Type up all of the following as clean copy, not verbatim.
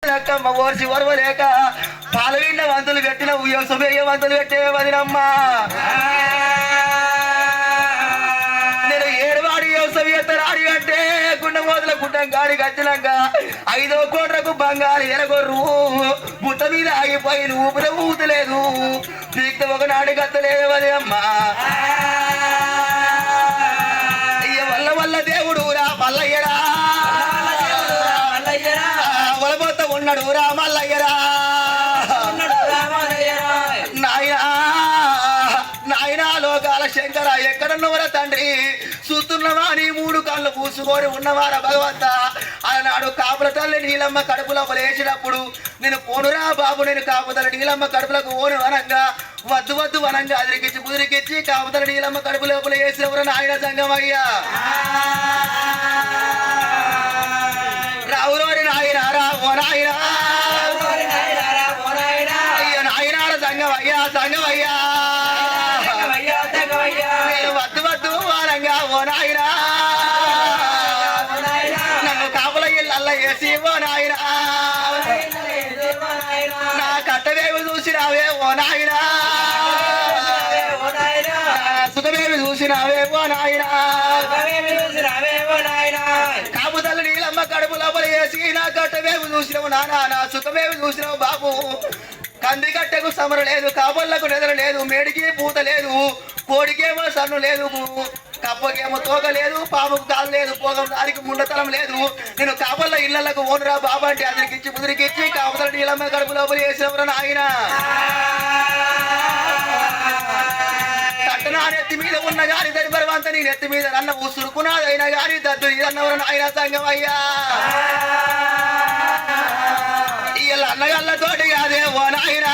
ఓర్చి ఒరవలేక పాలవిన్న వంతులు పెట్టిన ఉయ్య వంతులు పెట్టే వదినమ్మా నేను ఏడువాడి వ్యవసాయరాడి అంటే గుండెమోదుల గుడ్డం గాడి కట్టినాక 5వ కోట్లకు బంగారు ఎనగొర్రు బుట్ట మీద ఆగిపోయి ఊపిరి ఊతలేదు పీక్త ఒకనాడు కత్తలేదు వదినమ్మా వల్ల వల్ల దేవుడు రా మల్లయ్యరా వలబోత ఉన్నాడు రా మల్లయ్యరా నాయనా లోకాల శంకర ఎక్కడున్నవరా తండ్రి చూస్తున్నవా నీ 3 కళ్ళు పూసుకొని ఉన్నవారా భగవంత అన్నాడు కాపుల తల్లి నీలమ్మ కడుపులో లేచినప్పుడు నేను పోనురా బాబు నేను కాపుతల నీలమ్మ కడుపులకు ఓను వనంగా వద్దు వద్దు వనంగా అదిరికిచ్చి ముదిరికిచ్చి కాపుతల నీలమ్మ కడుపు లోపల వేసినవరా నాయన సంగమయ్యా రావులోని నాయన రా ఓ నాయన అయ్యో నాయనార సంగమయ్యా సంగమయ్యా వద్దు వద్దు వారంగా ఓ నాయన నన్ను కాపుల ఇళ్ళ వేసి ఓ నాయన నా కట్టవేవి చూసినావే ఓ నాయన సుఖమేవి చూసినావే ఓ నాయన కాపుతల్లి నీలమ్మ కడుపు లోపల వేసి నా కట్టవేవి చూసినావు నానా నా సుఖమేవి చూసినావు బాబు కంది కట్టెకు సమర లేదు కాబొల్లకు నెదర లేదు మేడికి పూత లేదు కోడికేమో సన్ను లేదు కప్పకేమో తోక లేదు పాముకు కాలు లేదు పోగం దానికి ముండతలం లేదు నేను కాబొల్ల ఇళ్లకు ఓనురా బాబా అంటే అదిరికిచ్చి ముదిరికిచ్చి కాపుతల నీలమ్మ కడుపు లోపల వేసినవరా నాయన తట్టనా నెత్తి మీద ఉన్న గాని దరి బరువంత నీ నెత్తి మీద నన్న ఉసురుకున్నాదైనా గాని దద్దు అన్నవరా నాయన సంగమయ్యా ఇళ్ళ అన్నగాళ్ళతోటి కాదే ఓ నాయన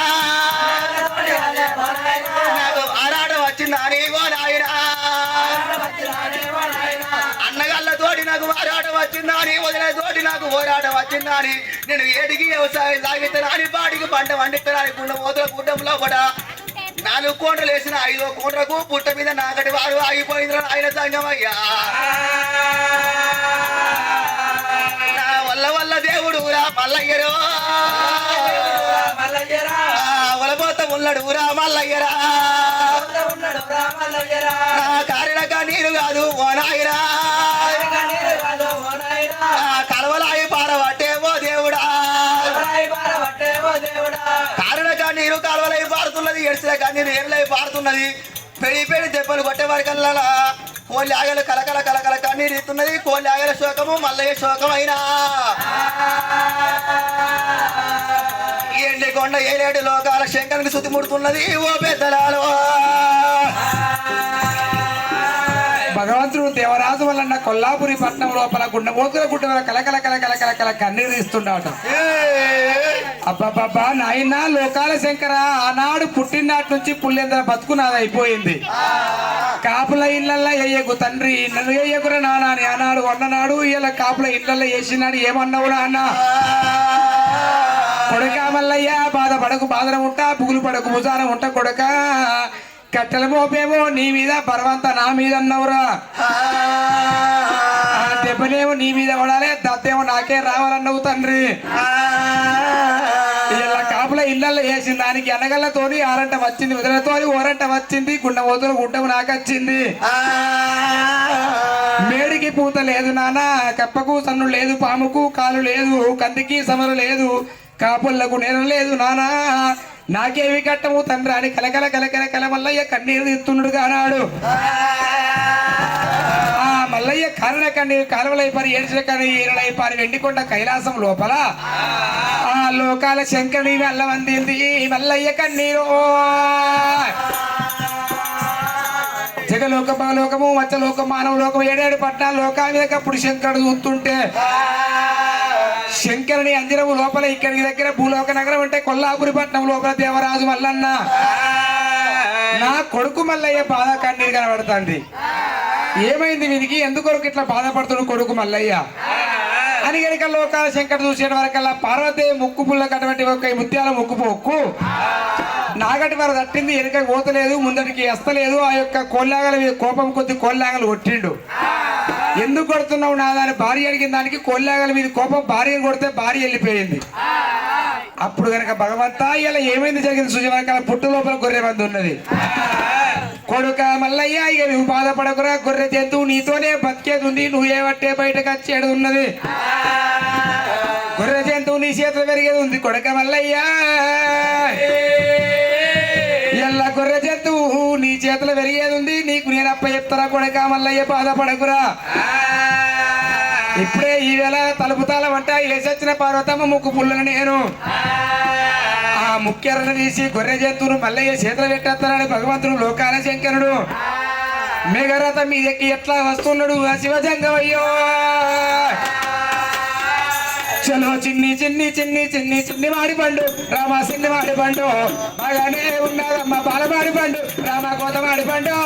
నాకు ఆరాటం వచ్చిందని ఓ నాయన అన్నగాళ్ళతోటి నాకు ఆరాటం వచ్చిందని వదిలేతోటి నాకు పోరాటం వచ్చిందని నేను ఏడికి వ్యవసాయం సాగిస్తానని పాటికి పంట వండిస్తానని గుండెమోతుల గుడ్డంలో కూడా 4 కోండ్రలు వేసిన 5వ కోండ్రకు పుట్ట మీద నాకటి వారు ఆగిపోయింది ఆయన సంగమయ్యా నా వల్ల వల్ల దేవుడు రా మల్లయ్యరో వలబోత ఉన్నాడు రా మల్లయ్యరా నా కారినక నీరు కాదు ఓ నాయనా కలవలాయి పారబట్టే ఓ దేవుడా కారినక నీరు కాలువలై పారుతున్నది ఎడిసిన నీరు ఏర్లై పారుతున్నది పెడి పెడి దెబ్బలు కొట్టే వరకల్లా కోళ్ళి ఆగలు కలకల కలకల కన్నీరు ఇస్తున్నది కోళ్ళి ఆగల శోకము మల్లయ్య శోకమైనా ఎండికొండ 7 లోకాల శంకరునికి శుద్ధి ముడుతున్నది ఓ పెద్దలాలో భగవంతుడు దేవరాజు వలన కొల్లాపురి పట్నం లోపల గుండెమోతుల గుడ్డ కలకల కలకల కలకల కన్నీరు తీస్తుండట అబ్బాబ్బా నాయన లోకాల శంకర ఆనాడు పుట్టినాటి నుంచి పుల్లెందర బతుకున్నది అయిపోయింది కాపుల ఇళ్ళల్లో ఎయ్యకు తండ్రి నన్ను ఎయ్యకురా నాన్న అని ఆనాడు అన్ననాడు ఇలా కాపుల ఇళ్ళల్లో వేసినాడు ఏమన్నావు నాన్న కొడుక మల్లయ్య బాధపడకు బాధన ఉంటా పుగులు పడకు భుజాన ఉంటా కొడుక కట్టెల మోపేమో నీ మీద బరవంత నా మీద అన్నవురా దెబ్బనేమో నీ మీద పడాలి దత్తేమో నాకే రావాలన్నవు తండ్రి ఇలా కాపుల ఇళ్ళల్లో వేసిన దానికి అనగళ్ళతోని ఆరంట వచ్చింది వదిలతోని ఓరంట వచ్చింది గుండెమోతులు గుడ్డము నాకు వచ్చింది మేడికి పూత లేదు నాన్న కప్పకు సన్ను లేదు పాముకు కాలు లేదు కందికి సమరు లేదు కాపులకు నేరం లేదు నానా నాకేమి కట్టము తండ్రి అని కలకల కలకల కల మల్లయ్య కన్నీరు తీస్తున్నాడు అన్నాడు మల్లయ్య కారణ కన్నీరు కాలువలై పారి ఏడ్చిన కానీ ఈరలై పారి వెండికొండ కైలాసం లోపల ఆ లోకాల శంకరుని అల్లవందింది మల్లయ్య కన్నీరు జగలోక లోకము మచ్చలోక మానవ లోకం 7 పట్నాల లోకాల మీద అప్పుడు శంకరుడు చూస్తుంటే శంకరుని అంజనము లోపల ఇక్కడికి దగ్గర భూలోక నగరం అంటే కొల్లాపురి పట్నం లోపల దేవరాజు మల్లన్న నా కొడుకు మల్లయ్య బాధ కన్నీరు కనబడుతుంది ఏమైంది వీరికి ఎందుకొరకు ఇట్లా బాధపడుతున్న కొడుకు మల్లయ్య అని కనుక లోకాల శంకర్ చూసే వరకల్లా పార్వతీయ ముక్కు పుల్ల కటువంటి ఒక ముత్యాల ముక్కు పొక్కు నాగటి వారు తట్టింది వెనుక కోతలేదు ముందటికి వస్తలేదు ఆ యొక్క కోల్లాగల కోపం కొద్ది కోల్లాగలు కొట్టిండు ఎందుకు కొడుతున్నావు నా దాని భార్య అడిగిన దానికి కొల్లాగల మీద కోపం భార్యను కొడితే భార్య వెళ్ళిపోయింది. అప్పుడు గనక భగవంతా ఇలా ఏమైంది జరిగింది సుజమకాల పుట్టు లోపల గొర్రె మంది ఉన్నది. కొడుక మల్లయ్య ఇక నువ్వు బాధపడకురా, గొర్రె జంతువు నీతోనే బతికేది ఉంది, నువ్వు ఏవట్టే బయటకు వచ్చేది ఉన్నది. గొర్రె జంతువు నీ చేతులు పెరిగేది ఉంది కొడుక మల్లయ్య. ఇలా గొర్రె జంతువు నీ చేతులు పెరిగేది ఉంది, నీకు నేను అప్ప చెప్తారా కొడుక మల్లయ్య, బాధపడకురా. ఇప్పుడే ఈవేళ తలుపు తాళమంట వేసొచ్చిన పార్వతమ్మ ముక్కు పుల్లని నేను ఆ ముఖ్యరణ తీసి గొర్రె జంతువును మల్లయ్య చేతులు పెట్టేస్తానని భగవంతుడు లోకాల శంకరుడు మేఘరథ మీదకి ఎట్లా వస్తున్నాడు ఆ శివజంగమయ్యో. చలో చిన్ని చిన్ని చిన్ని చిన్ని చిన్ని మాడి పండు రామ చిన్ని మాడి పండు బాగానే ఉన్నదమ్మ బాలమాడి పండు రామ కోత మాడి పండు.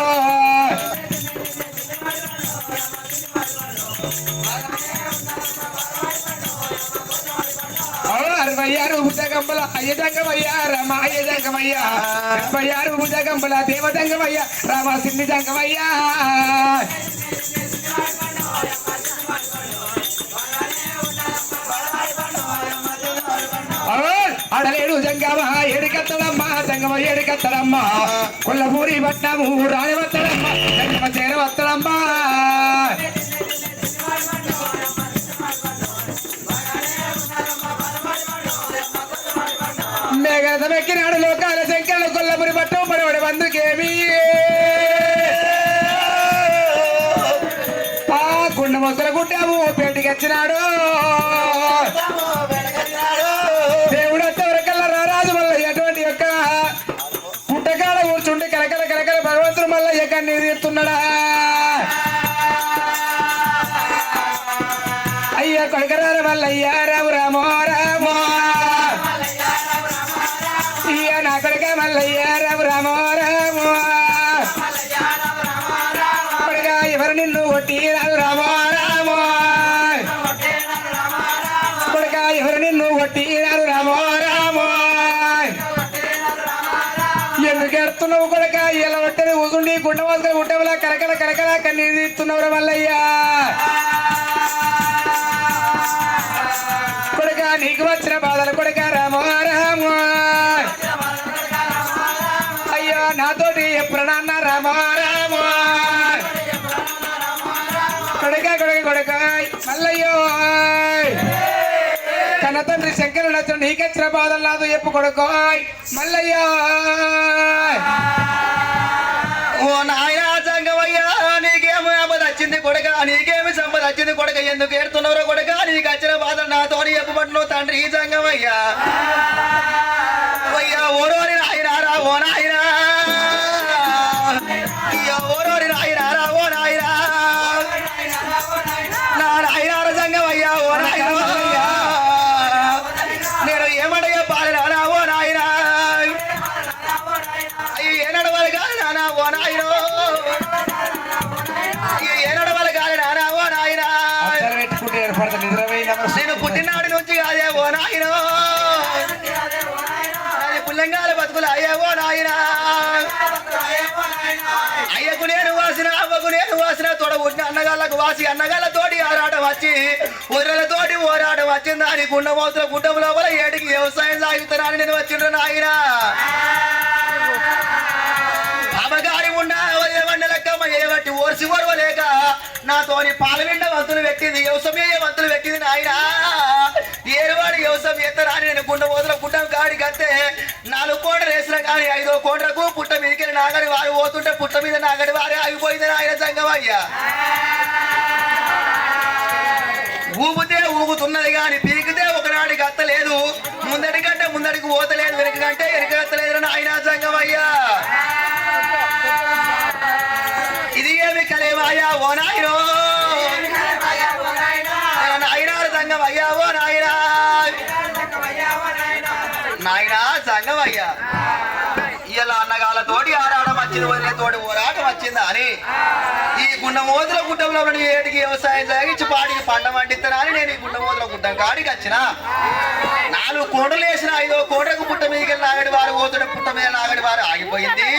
66 భుజగంబల అయ్యదంగమయ్యా రామ అయ్యదంగమయ్యా 76 భుజగంబల దేవదంగమయ్యా రామ సిన్ని దంగమయ్యా. అడలేడు జంగమ ఏడికత్తడమ్మ జంగమ ఏడికత్తడమ్మ కొల్లపూరి పట్నము రాణివత్తడమ్మ జంగమ చేరవత్తడమ్మ. మేఘమెక్కినాడు లోకాల శంకరుడు కొల్లపురి పట్టం పడవడి బంధుకేమి గుండె మొక్కల గుడ్డాము పేటికి వచ్చినాడు దేవుడు అంతవరకల్లా రారాజు మల్లయ్య అటువంటి యొక్క పుట్టకాడ కూర్చుండి కలకల కలకల భగవంతుడు మల్లయ్య కన్నీరు తీస్తున్నాడా. అయ్యా కొడకరార మల్లయ్య రాము రామో రామో అయ్యా నా కొడక మల్లయ్య రాము రామో రామో కొడగా ఎవరు నిన్ను కొట్టి రాదు రామో రామో కొడగా ఎవరు నిన్ను కొట్టి రాదు రామో రామో ఎందుకు ఎడుతున్నావు కొడక ఇలా ఒట్టని కూసుండి గుండె గుట్టవలా కలకల కలకల కన్నీరు తీస్తున్నావు మల్లయ్యా. కొడక నీకు వచ్చిన బాధలు కొడక రామో రామో అయ్యో నాతోటి ఎప్పుడు నాన్న రామో రామో కొడక కొడక కొడక మల్లయ్యో కన్న తండ్రి శంకరుడు వచ్చిన నీకెచ్చిన బాధలు నాతో చెప్పు కొడుకోయ్ మల్లయ్యో. ఓ నాయనా జంగమయ్యా నీకేమో ఆపద వచ్చింది కొడక నీకేమి సంపద వచ్చింది కొడక ఎందుకు ఏడుతున్నారో కొడక నీకు వచ్చిన బాధ నాతో చెప్పబట్టును తండ్రి జంగమయ్యా. అయ్యా ఓరోరి నాయనారా ఓ నాయనా అయ్యా ఓరోరి నాయనారా ఓ నాయనా నా నాయనార జంగమయ్యా ఓ నాయనా నేను ఏమడయ్యా పాలనా ఓ నాయనా అయ్యో ఏ నడవాలి కాదు నానా ఓ నాయనో అయ్యో ఏ నడవాలి కాదు నానా ఓ నాయనా పెట్టుకుంటే ఏర్పడుతుంది నేను పుట్టినాడి నుంచి కాదే ఓ నాయనో పుల్లంగాల బతుకులు అయ్యా ఓ నాయనా అయ్యకు నేను వాసిన అవ్వకు నేను వాసిన తోడ పుట్టిన అన్నగాళ్ళకు వాసి అన్నగాళ్ళ తోటి ఆరాటం వచ్చి ఒర్రెలతోటి ఓరాటం వచ్చిందా అని గుండమోతుల గుడ్డము లోపల ఏడికి వ్యవసాయం సాగుతున్నాను నేను వచ్చిండ్రు నాయన అమ్మగారి ఉన్న వంట లెక్కమ్మ ఏబట్టి ఓర్సి ఓర్వలేక నాతోని పాలవిండ వంతులు పెట్టింది వ్యవసాయ వంతులు పెట్టింది నాయన ఏరువాడి వ్యవసాయం ఎత్తరా అని నేను గుండమోతుల గుడ్డం కాడి కత్తే 4 కోట్ల వేసిన కానీ 5వ కోట్లకు పుట్ట మీదకి నాగడి వారు పోతుంటే పుట్ట మీద నాగడి వారే ఆగిపోయింది ఆయన సంగమయ్య. ఊపితే ఊగుతున్నది కానీ పీకితే ఒకనాడికి అత్తలేదు ముందడి కంటే ముందడికి పోతలేదు వెనక కంటే వెనక అత్తలేదు ఆయన సంగమయ్యా. ఇది ఏమి కలేమాయా ఓ నాయనో నాయనారు సంగమయ్యా ఓ నాయనా నాయనా సంగమయ్యా ఇలా అన్నగాళ్ళతోటి ఆరాటం వచ్చింది వదిలేతోటి ఓరాటం వచ్చిందా అని ఈ గుండమోతుల గుట్టంలో ఏటికి వ్యవసాయం సాగించి పాడికి పంట పండిస్తానా అని నేను ఈ గుండమోతుల గుట్టం కాడికి వచ్చిన 4 కోటలు వేసిన 5వ కోటకు పుట్ట మీదకి నాగడి వారు పోతుంటే పుట్ట మీద నాగడి వారు ఆగిపోయింది.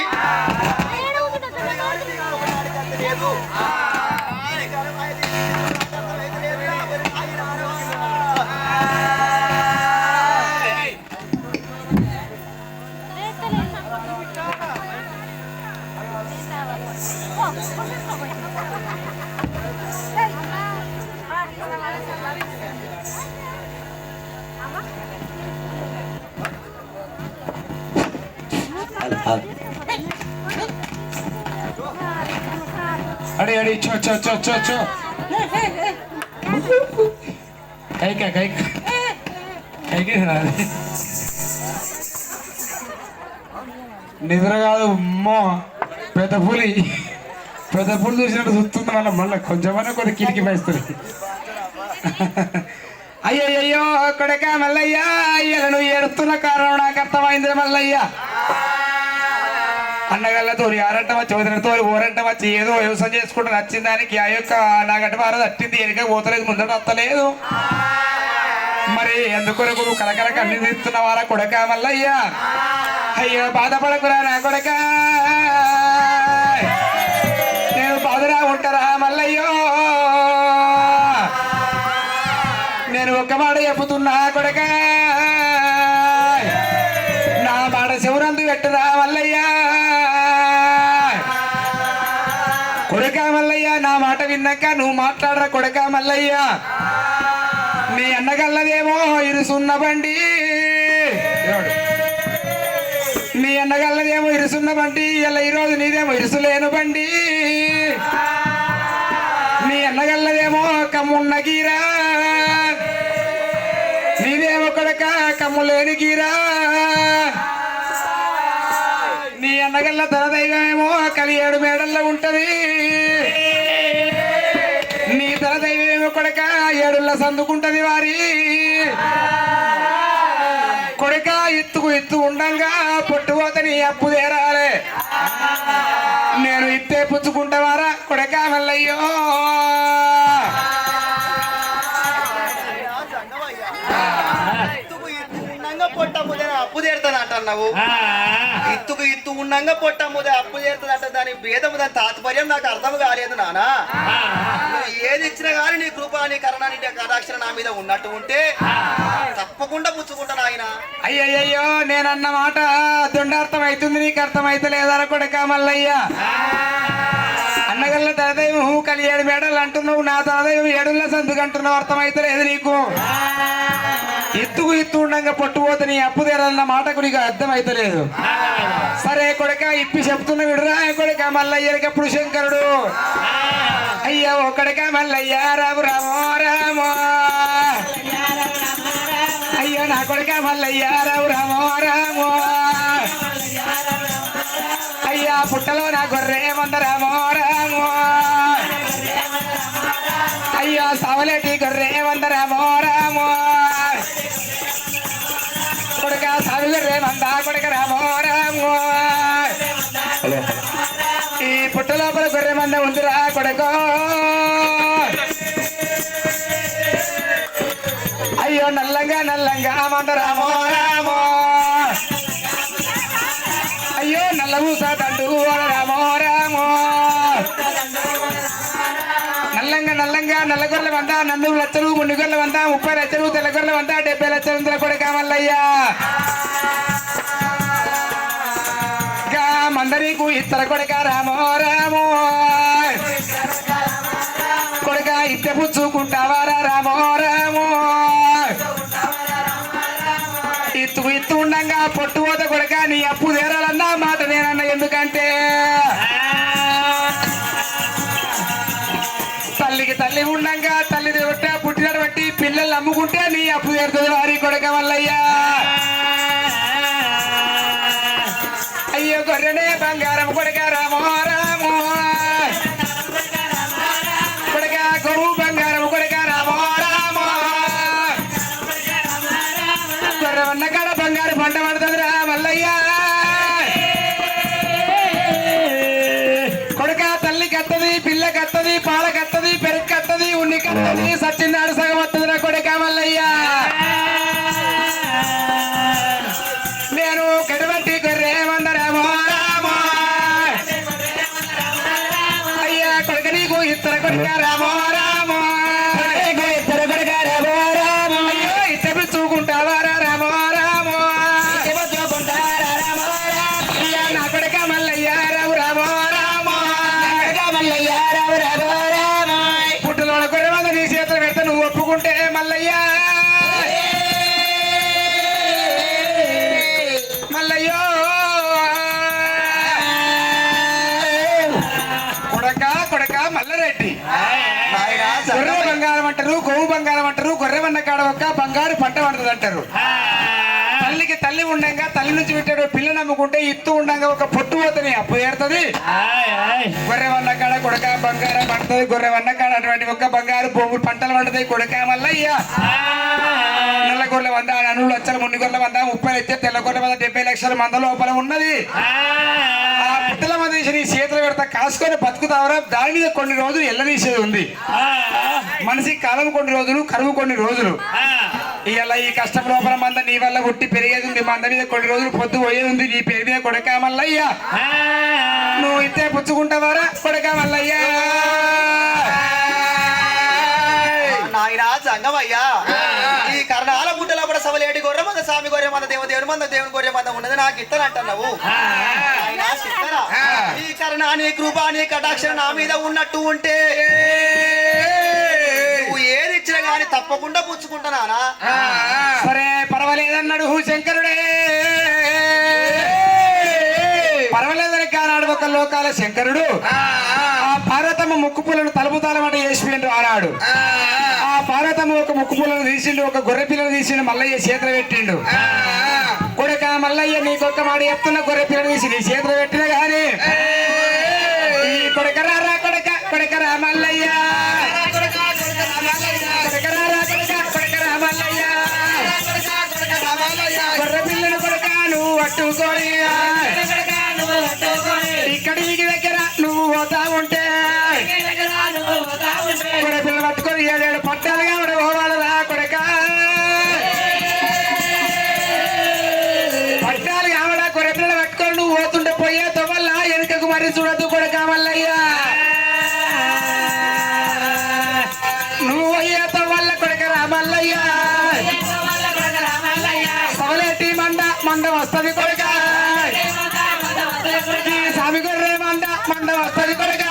అడి అడి చో చో చో చో చో కైక కైక కైక నిద్ర కాదు అమ్మో పెద్ద పులి చూసినట్టు చూస్తుంది మళ్ళీ మళ్ళీ కొంచెమన్నా కొద్ది కిటికీ వేస్తుంది అయ్యయ్యో కొడక మల్లయ్య అయ్యల నువ్వు ఏడుస్తున్న కారణం నాకు అర్థమైంది మల్లయ్య అన్నగల్లతో ఆరంటమా చౌదరితో ఊరంటమా ఏదో వ్యవసాయం చేసుకుంటూ నచ్చిన దానికి ఆ యొక్క నాగటి వారు తట్టింది ఎనక పోతలేదు ముందట వస్తలేదు మరి ఎందుకొరకు నువ్వు కలకల కన్నీ తీస్తున్నావారా కొడక మల్లయ్య అయ్యో బాధపడకురా నా కొడక నేను బాధరా ఉంటారా మల్లయ్యో నేను ఒక్క మాట చెప్పుతున్నా కొడక నా మాట శివరందు పెట్టురా మల్లయ్య కొడక మల్లయ్య నా మాట విన్నాక నువ్వు మాట్లాడరా కొడక మల్లయ్య నీ అన్నగల్లదేమో ఇరుసున్న బండి నీ అన్నగల్లదేమో ఇరుసున్న బండి ఇలా ఈరోజు నీదేమో ఇరుసులేను బండి నీ అన్నగల్లదేమో కమ్మున్న గీరా నీదేమో కొడక కమ్ము లేని గీరా నీ అన్నగల్ల తన దైవమేమో కలియేడు మేడల్లో ఉంటది నీ తన దైవమేమో కొడక ఏడుల్ల సందుకుంటది వారి కొడక ఎత్తు ఉండంగా పొట్టుపోతే నీ అప్పు తీరాలే నేను ఇత్తే పుచ్చుకుంటావారా కొడక మల్లయ్యో అప్పు తీరుతుంది అంటున్నావు ఇత్తు ఉండంగా పొట్టమ్ముదే అప్పు తీరుతుంది అంట దాని భేదము దాని తాత్పర్యం నాకు అర్థం కాలేదు నానా నువ్వు ఏది ఇచ్చినా కానీ నీ కృప నీ కరుణ నీ కటాక్షర నా మీద ఉన్నట్టు ఉంటే తప్పకుండా పుచ్చుకుంటాను ఆయన అయ్యయ్యో నేనన్న మాట దొండార్థం అవుతుంది నీకు అర్థమైతే లేదా కొడక మల్లయ్య అన్నగల్ల తలదైవం కలియేడు మేడలు అంటున్నావు నా తలదైవం ఏడుల్ల సందుకు అంటున్నావు అర్థమైతే లేదు నీకు ఎత్తు ఉండంగా పట్టుపోతే నీ అప్పు తీరాలన్న మాటకు నీకు అర్థమైతే లేదు సరే కొడక ఇప్పి చెప్తున్న విడురా కొడక మల్లయ్యకి ఎప్పుడు శంకరుడు అయ్యా ఓ కొడక మల్లయ్య రాము రామో రామో అయ్యో నా కొడక మల్లయ్య రావు రామో రామో అయ్యా పుట్టలో నా గొర్రె మంద రామో రామో అయ్యో సవలేటి గొర్రె మంద రామో రామో కొడక సవిగొర్రె మంద కొడక రామో రామో ఈ పుట్ట లోపల గొర్రె మంద ఉందిరా కొడకో అయ్యో నల్లంగా మంద రామో రామో అయ్యో నల్ల ఊసా తండు రామో రామో నల్లంగా నల్లగొర్రెల వంద 4 లక్షలు గుండుగొర్రెల వంద 30 లక్షలు తెల్లగొర్రెల వంద 70 లక్షలు కొడక మల్లయ్యా మందరికి ఇత్తర కొడక రామో రామో కొడక ఇత్తే పుచ్చుకుంటావారా రామో రామో ఇత్తు ఉండంగా పొట్టు పోత కొడక నీ అప్పు తీరాలన్నా మాట నేనన్న ఎందుకంటే తల్లికి తల్లి ఉండంగా తల్లి పుట్టినట్టు బట్టి పిల్లలు అమ్ముకుంటే నీ అప్పు తీరుతుంది వారి కొడక మల్లయ్యా అయ్యో గొర్రెనే బంగారం కొడక రామో రామో కొడక గొర్రె బంగారం కొడక రామో రామో గొర్రె వన్న కాడ బంగారు పంట పడుతుంది రా మల్లయ్య కొడక తల్లి కత్తది పిల్ల కత్తది పాల కత్తది పెరుగు కత్తది ఉన్ని కత్తది సచ్చినాడు సగం వస్తుంది రా కొడక మల్లయ్య నేను కడబట్టి గొర్రె మంద రామో రామో అయ్యా కొడక నీకు ఇత్తర కొడక రామో రామో ఇత్తర కొడక రామో రామో అయ్యో ఇత్త పిచ్చుకుంటావారా రామో రామో అయ్యా నా కొడక మల్లయ్య రావు రామో రామో మల్లయ్య రావు రామో రామో పుట్టులో గొర్రె మంద నీ చేతులు పెడితే నువ్వు ఒప్పుకుంటే మల్లయ్య బంగారం అంటారు, గొర్రెవన్న కాడ ఒక్క బంగారు పంట పండుతుంది అంటారు. తల్లికి తల్లి ఉండంగా తల్లి నుంచి పెట్టాడు పిల్ల నమ్ముకుంటే ఇత్తు ఉండంగా ఒక పొట్టు పోతని అప్పు ఏరుతుంది. గొర్రెవన్న కాడ కొడక బంగారం పండుతుంది, గొర్రెవన్న కాడ అటువంటి ఒక్క బంగారు భూములు పంటలు పండుతాయి. కొడక మల్లయ్య నల్ల గొర్రెల వంద, అనులు లక్షల, మున్ని గొర్రెల వంద, 30 లక్షలు, తెల్ల గొర్రెల వంద, 70 లక్షల మంద లోపల ఉన్నది. ఆ పుట్టల మంది నీ చేతులు పెడతా కాసుకొని బతుకుతావరా, దాని మీద కొన్ని రోజులు ఎల్లదీసేది ఉంది. మనిషి కాలం కొన్ని రోజులు, కరువు కొన్ని రోజులు. ఇలా ఈ కష్టం లోపల మంద నీ వల్ల పుట్టి పెరిగేది ఉంది, మంద మీద కొన్ని రోజులు పొద్దు పోయేది ఉంది. నీ పేరు మీద కొడక మల్లయ్యా, నువ్వు ఇంతే పుచ్చుకుంటావారా కొడక మల్లయ్యా? నాయనా సంగమయ్యా, ఈ కర్ణాల గుట్టలో కూడా సవలేటి గొర్రె మంద, స్వామి గొర్రె మంద, దేవుని మంద, దేవుని గొర్రె మంద ఉన్నది నాకు ఇస్తానంటున్నావు. ఈ కర్ణ నీ కృప నీ కటాక్షణ నా మీద ఉన్నట్టు ఉంటే నువ్వు ఏది ఇచ్చినా గాని తప్పకుండా పుచ్చుకుంటున్నానా? సరే పర్వాలేదన్నాడు శంకరుడే. పర్వాలేదని కానాడు ఒక లోకాల శంకరుడు. ఆ పార్వతమ్మ ముక్కు పుల్లను తలుపుతాలమంటే వేసిపోయిండు ఆనాడు. ఆ పార్వతమ్మ ఒక ముక్కు పుల్లను తీసిండు, ఒక గొర్రె పిల్లను తీసిండు, మల్లయ్య చేతులు పెట్టిండు. కొడక మల్లయ్య నీకొక్క మాట చెప్తున్న, గొర్రె పిల్లను తీసి నీ చేతులు పెట్టిన గాని ఈ కొడకరా కొడక కొడకరా మల్లయ్య, కొడకరా మల్లయ్య, గొర్రె పిల్లను కొడక నువ్వు పట్టుకొని ఇక్కడికి దగ్గర నువ్వు పోతా ఉంటే గొర్రె పిల్లలు పట్టుకొని 7 పట్టాలుగా పోవాలరా కొడక. పట్టాలు కావడా గొర్రె పిల్లలు పట్టుకొని నువ్వు పోతుంటే పోయే తొవల్ల వెనుకకు మరి చూడద్దు కొడక మల్లయ్యా. నువ్వు పోయే తొవల్ల కొడకరా మల్లయ్యా, సవలేటి మంద మంద వస్తది కొడక, స్వామి గొర్రె మంద మంద వస్తది కొడక.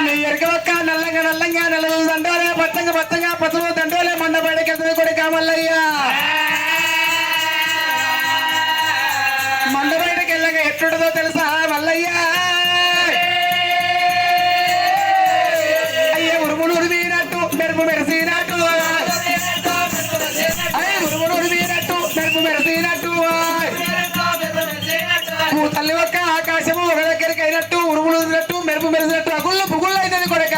నీ ఎరక ఒక్క నల్లంగా నల్లంగా నల్లలు దండోలే, పచ్చంగా పచ్చంగా పచ్చలు దండోలే మంద బయటకెళ్తుంది కొడక మల్లయ్య. మంద బయటకి వెళ్ళగా ఎట్లుంటుందో తెలుసా మల్లయ్య? అయ్యే ఉరుములు ఉరిమినట్టు మెరుపు మెరిసినట్టు, అయ్యే ఉరుములు ఉరిమినట్టు మెరుపు మెరిసినట్టు, తల్లి ఒక్క ఆకాశము ఒక దగ్గరికి అయినట్టు, ఉరుములు ఉరినట్టు మెరుపు మెరిసినట్టు అగుళ్ళు పుగుళ్ళు అవుతుంది కొడక.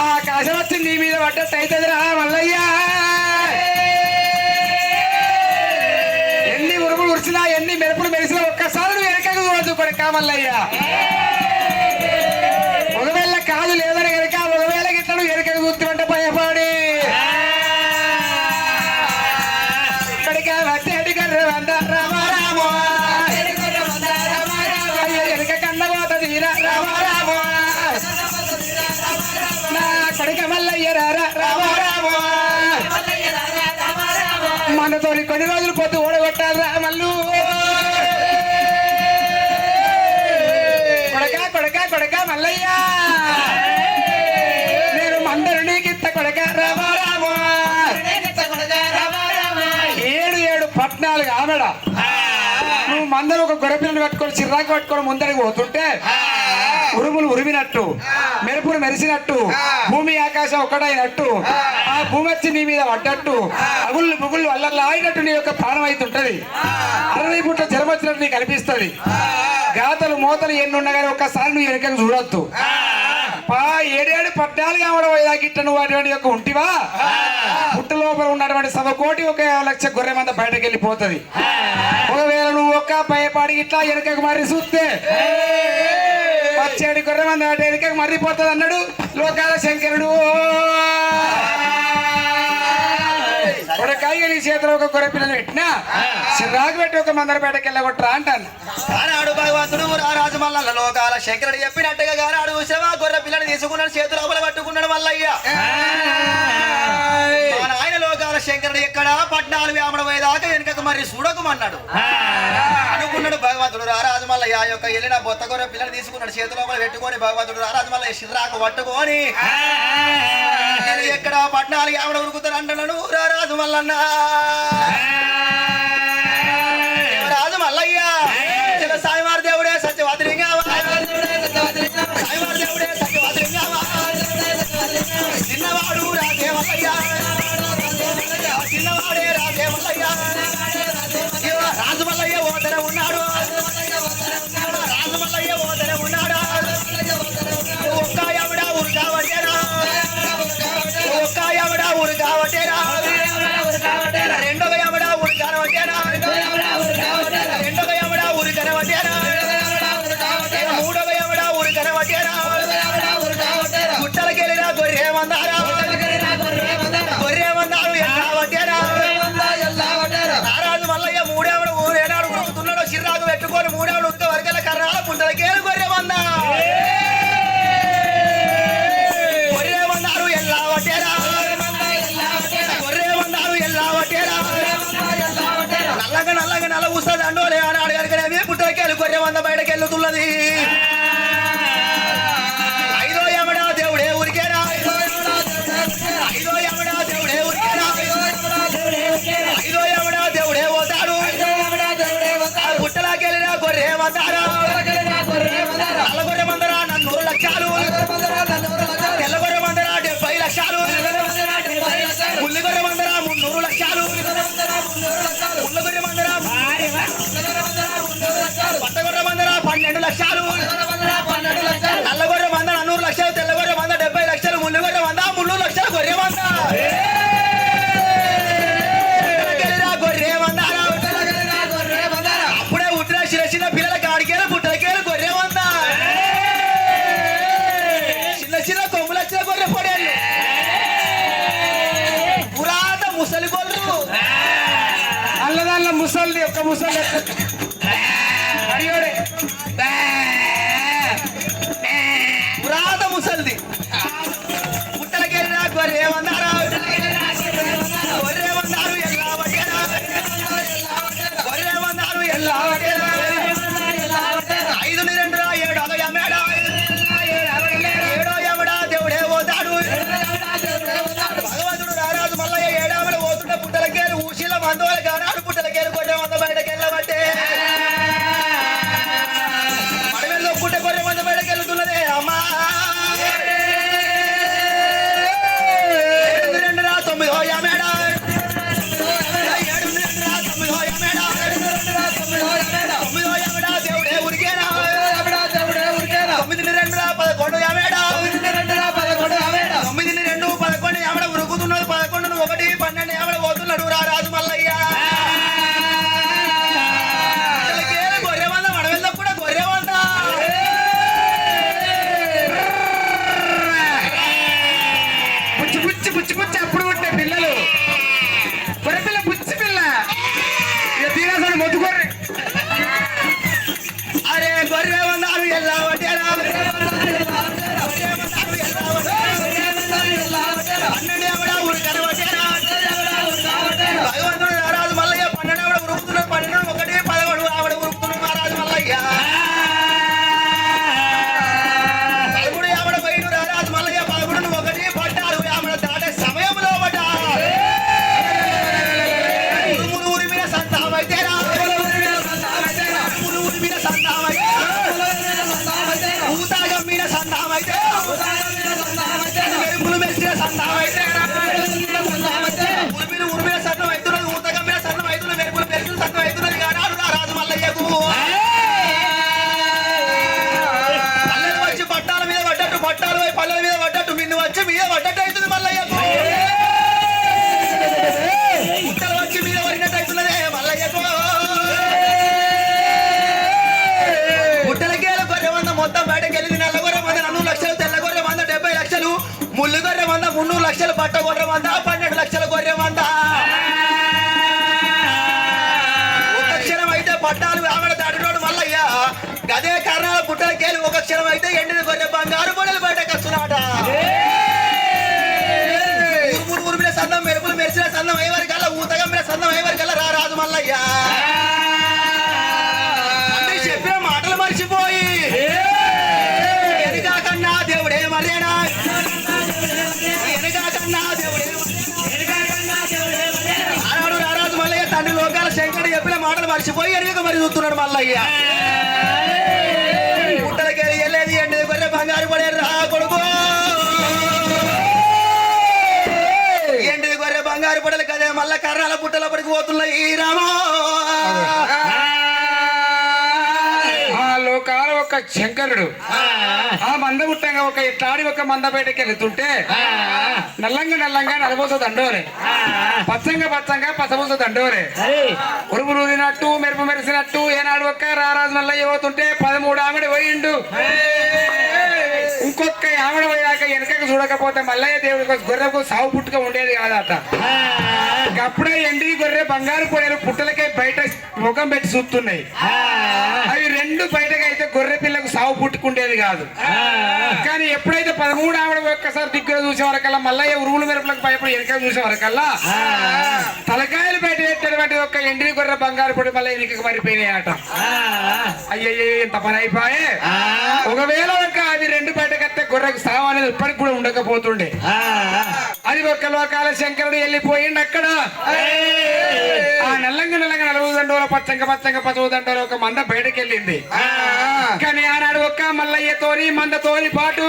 ఆకాశం వచ్చి నీ మీద పడ్డట్టు అవుతుంది రా మల్లయ్య. ఎన్ని ఉరుములు ఉరిచినా ఎన్ని మెరుపులు మెరిసినా ఒక్కసారి నువ్వు వెనకకు చూడద్దు కొడక మల్లయ్య. ఒకవేళ కాదు లేదని కనుక ఒకవేళ గిట్ల నువ్వు వెనకకు చూస్తుంటే భయపడి కొడక వచ్చేటి గర్రె వంద రామ రామ, వెనక కన్న పోతుంది రామ రామ, నా కొడక మల్లయ్య రారా రామ రామ. మనతో కొన్ని రోజులు పొద్దు ఓడగొట్టాలి రా మల్లు కొడక కొడక కొడక మల్లయ్య. నేను మందరు నీకిత్త కొడక రామ రామ. 7 పట్నాలుగు ఆమెడ నువ్వు మందరు ఒక గొర్రె పిల్లని పట్టుకొని చిర్రాకు పట్టుకొని ముందరికి పోతుంటే ఉరుములు ఉరిమినట్టు మెరుపులు మెరిసినట్టు భూమి ఆకాశం ఒకటైనట్టు ఆ భూమి వచ్చి నీ మీద పడ్డట్టు అగుళ్ళు ముగుళ్ళు అల్లర్లాడినట్టు నీ యొక్క ప్రాణం అవుతుంటది. 60 పుట్ల జలం వచ్చినట్టు నీకు అనిపిస్తుంది. గాతలు మోతలు ఎన్నున్నా కానీ ఒక్కసారి నువ్వు వెనకకు చూడొద్దు. 7 పట్టాలుగా అవడం గిట్ట నువ్వు అటువంటి యొక్క ఉంటివా పుట్ట లోపల ఉన్నటువంటి 1,00,00,000 గొర్రె మంద బయటకు వెళ్ళిపోతుంది. ఒకవేళ నువ్వు ఒక్క భయపడి ఇట్లా వెనకకు మరి చూస్తే 17 గొర్రె మంద వెనకకు మర్రిపోతుంది అన్నాడు లోకాల శంకరుడు. కొడకాయ నీ చేతిలో ఒక గొర్రె పిల్లలు పెట్టినా చిరాకు పెట్టి ఒక మందర బయటకు వెళ్ళగొట్టరా అంటాను. ఆనాడు భగవంతుడు రారాజు మల్ల లోకాల శంకరుడు చెప్పినట్టుగా గానాడు శ్రమ గొర్రె పిల్లని తీసుకున్నాడు, చేతులు లోపల పట్టుకున్నాడు మల్లయ్య. ఆయన లోకాల శంకరుడు ఎక్కడ 14 వేమడ పోయేదాకా వెనుకకు మరి చూడకమన్నాడు అనుకున్నాడు భగవంతుడు. రారాజు మల్లయ్య యొక్క వెళ్ళిన బొత్త గొర్రె పిల్లని తీసుకున్నాడు, చేతుల లోపల పెట్టుకొని భగవంతుడు రారాజు మల్లయ్య శిరాకు పట్టుకొని నేను ఎక్కడ 14 వేమడ ఉరుకుతాను అంటున్నాడు రారాజు మల్లన్న. రాజు మల్లయ్య సాయివారి దేవుడే సత్యవాదిగా, సాయివారి దేవుడే సత్యవాది మల్లయ్య చిన్నవాడే రాజే మల్లయ్య రాజు మల్లయ్య ఓదర ఉన్నాడు రాజు మల్లయ్య ఓదర ఉన్నాడు ఒక్క ఎవడా ఊరు కావటేరా ఒక్క ఎవడా ఊరు కావటేరా రెండవ ఎవడా ఊరు కనవటేరా రెండవ ఎవడా ఊరు కనవటేరా మూడవ ఎవడా ఊరు కనవటేరా గుట్టలకెళ్ళిన గొర్రె మందారా గొర్రె మందారు ఎల్లావటేరా నారాజు మల్లయ్య మూడేవడు ఊరేనాడు ఉరుకుతున్నాడు చిర్రాకు పెట్టుకొని మూడేవడు ఉక్క వర్గల కర్రాల గుంటలకేలు గొర్రె మందా గొర్రె మందారు ఎల్లావటేరా గొర్రె మందారు ఎల్లావటేరా నల్లగా నల్లగా నల్ల ఊసది అండోలే ఆనాడు కనుకనేవి పుట్టలకేలు గొర్రె మంద బయటకెళ్ళుతున్నది ఐదో ఎవడా దేవుడే ఊరికేరా ఐదో ఎవడా దేవుడే ఊరికేరా ఐదో ఎవడా దేవుడే పోతాడు పుట్టలాకెళ్ళిన గొర్రె మందారా నల్ల గొర్రె మందరా 4 లక్షలు తెల్ల గొర్రె మందరా 70 లక్షలు ఉల్లి గొర్రె మందరా 300 లక్షలు ఉల్ల గొర్రె మందరా పట్ట గొర్రె మందరా 12 లక్షలు నల్ల గొర్రె మంద 400 లక్షలు తెల్ల గొర్రె మంద 70 లక్షలు ఉల్లి గొర్రె మంద 300 లక్షలు గొర్రె మంద గొర్రె మందారా అప్పుడే ఉట్టిన చిన్న చిన్న పిల్లల కాడికేలు పుట్టలకేలు గొర్రె మంద చిన్న చిన్న కొమ్ములు వచ్చిన గొర్రె పొడేళ్ళు పురాత ముసలి గొర్రెలు అల్లదాళ్ళ ముసలి ఒక్క ముసలి అడిగాడే పురాత ముసలిది పుట్టలకెళ్ళిన గొర్రె మందారా గొర్రె మందారు ఎల్లావటేరా గొర్రె మందారు ఎల్లావటేరా 5 2 7 ఎమేడా 7 ఎమడా దేవుడే పోతాడు భగవంతుడు రారాజు మల్లయ్య 7 ఎమడ పోతుంటే పుట్టలకేలు ఊసిల మందోలు కానాడు పుట్టలకేలు గొర్రె మంద బయటకెళ్ళబట్టే మడవెల్లో పుట్ట గొర్రె మంద బయటకెళ్తున్నదే అమ్మా 7 2 9 ఎమేడా 7 2 9 ఎమేడా 9 ఎమడా దేవుడే ఉరికేనా 9 2 11 ఎమేడా 9 2 11 ఎమడ ఉరుకుతున్నాడు 11 1 12 ఎమడ పోతున్నాడు రారాజు మల్లయ్య గొర్రె మంద మడవెల్లో కూడా గొర్రె మంద పుచ్చి పుచ్చి పుచ్చి పుచ్చి అప్పుడు పుట్టే పిల్లలు గొర్రె పిల్ల పుచ్చి పిల్ల ఇక తీరాసాడు మొద్దు గొర్రె అరే గొర్రె మందారు ఎల్లావటేరా 12 ఎవడా ఊరు కనవటేరా భగవంతుడు రారాజు మల్లయ్య 12 ఎవడ ఉరుకుతున్నాడు 12 1 11 ఆవిడ ఉరుకుతున్నాడు మహారాజు మల్లయ్య 13 ఆవిడ బయట రారాజు మల్లయ్య 11 1 16 ఆవిడ దాటే సమయంలో బట ఊరి మీద సంతామైతేరా ఊరి మీద సంతామైతే ఊతాగం మీద సంతామైతే మెరుపులు మెచ్చిన సంతామైతే ఉరిమిన సన్నం అవుతున్నది ఊతగం మీద సన్నం అవుతున్నది మెరుపులు మెరుపులు సన్నం అవుతున్నది కానాడు రారాజు మల్లయ్యకు పల్లెలు వచ్చి పట్టాల మీద పడ్డట్టు పట్టాలు పోయి పల్లెల మీద పడ్డట్టు మిన్ను వచ్చి మీద పడ్డట్టు అవుతుంది మల్లయ్యకు పుట్టలు వచ్చి మీద పడినట్టు అవుతున్నదే మల్లయ్యకు పుట్టలకేల గొర్రె మంద మొత్తం బయటకు వెళ్ళింది నల్ల గొర్రె మంద 400 లక్షలు తెల్ల గొర్రె మంద 70 లక్షలు ముళ్ళు గొర్రె మంద 300 లక్షలు పట్ట గొర్రె మంద 12 లక్షల గొర్రె మంద ఒక క్షణం అయితే పట్టాలు ఆవిడ దాటినోడు మల్లయ్య గదే కారణాల పుట్టలకేలు ఒక క్షణం అయితే ఎండిన గొర్రె బంగారు గొర్రెలు బయటకు వస్తున్నాట ఊరిమిన సందం మెరుపులు మెరిసిన సందం అయ్యేవారి కల్లా ఊతగం మీద సందం అయ్యేవారి కల్లా రారాజు మల్లయ్య అంటే చెప్పిన మాటలు మర్చిపోయి ఎనగా కన్నా దేవుడే మరేనా ఎనగా కన్నా దేవుడే ఆనాడు రారాజు మల్లయ్య తండ్రి లోకాల శంకరుడు చెప్పిన మాటలు మర్చిపోయి ఎనక మరి చూస్తున్నాడు మల్లయ్య పుట్టలకేలి వెళ్ళేది ఎండి గొర్రె బంగారు పడే రా కొడుకు మళ్ళా కర్రాల పుట్టలప్పటికి పోతున్నాయి రామో ఆ లోకాల ఒక శంకరుడు ఆ మంద పుట్టంగా ఒక ఇట్లాడి ఒక మంద బయటకి వెళ్తుంటే నల్లంగా నల్లంగా నలబోస దండోరే పచ్చంగా పచ్చంగా పచ్చబోస దండోరే ఉరుములు ఊదినట్టు మెరుపు మెరిసినట్టు ఏనాడు ఒక్క రారాజు నల్లయ్య పోతుంటే 13 ఆవిడ పోయిండు ఇంకొక ఆవిడ పోయాక వెనకకు చూడకపోతే మల్లయ్య దేవుడికి గొర్రెకు సాగు పుట్టుక ఉండేది కాదట అప్పుడే ఎండి గొర్రె బంగారు పొడలు పుట్టలకే బయట ముఖం పెట్టి చూస్తున్నాయి అవి రెండు బయటకు అయితే గొర్రె పిల్లకు సాగు పుట్టుకుండేది కాదు కానీ ఎప్పుడైతే 13 ఆవిడ ఒక్కసారి దిగ్గులు చూసే వరకల్లా మల్లయ్య ఉరువుల మెరుపులకు భయపడి వెనక చూసే వరకల్లా తలకాయలు బయట పెట్టినటువంటి ఒక ఎండి గొర్రె బంగారు పొడి మళ్ళీ వెనకకు మారిపోయినాయి ఆట అయ్యయ్యో ఎంత పని అయిపోయే ఒకవేళ ఒక అవి రెండు బయటకత్తే గొర్రెకు సాగు అనేది ఇప్పటికి కూడా ఉండకపోతుండే అది ఒక లోకాల శంకరుడు వెళ్ళిపోయిండు అక్కడ ఆ నల్లంగా నల్లంగా 40 దండోల పచ్చంగా పచ్చంగా 10 దండోల ఒక మంద బయటకు వెళ్ళింది కానీ ఆనాడు ఒక్క మల్లయ్యతోని మందతోని పాటు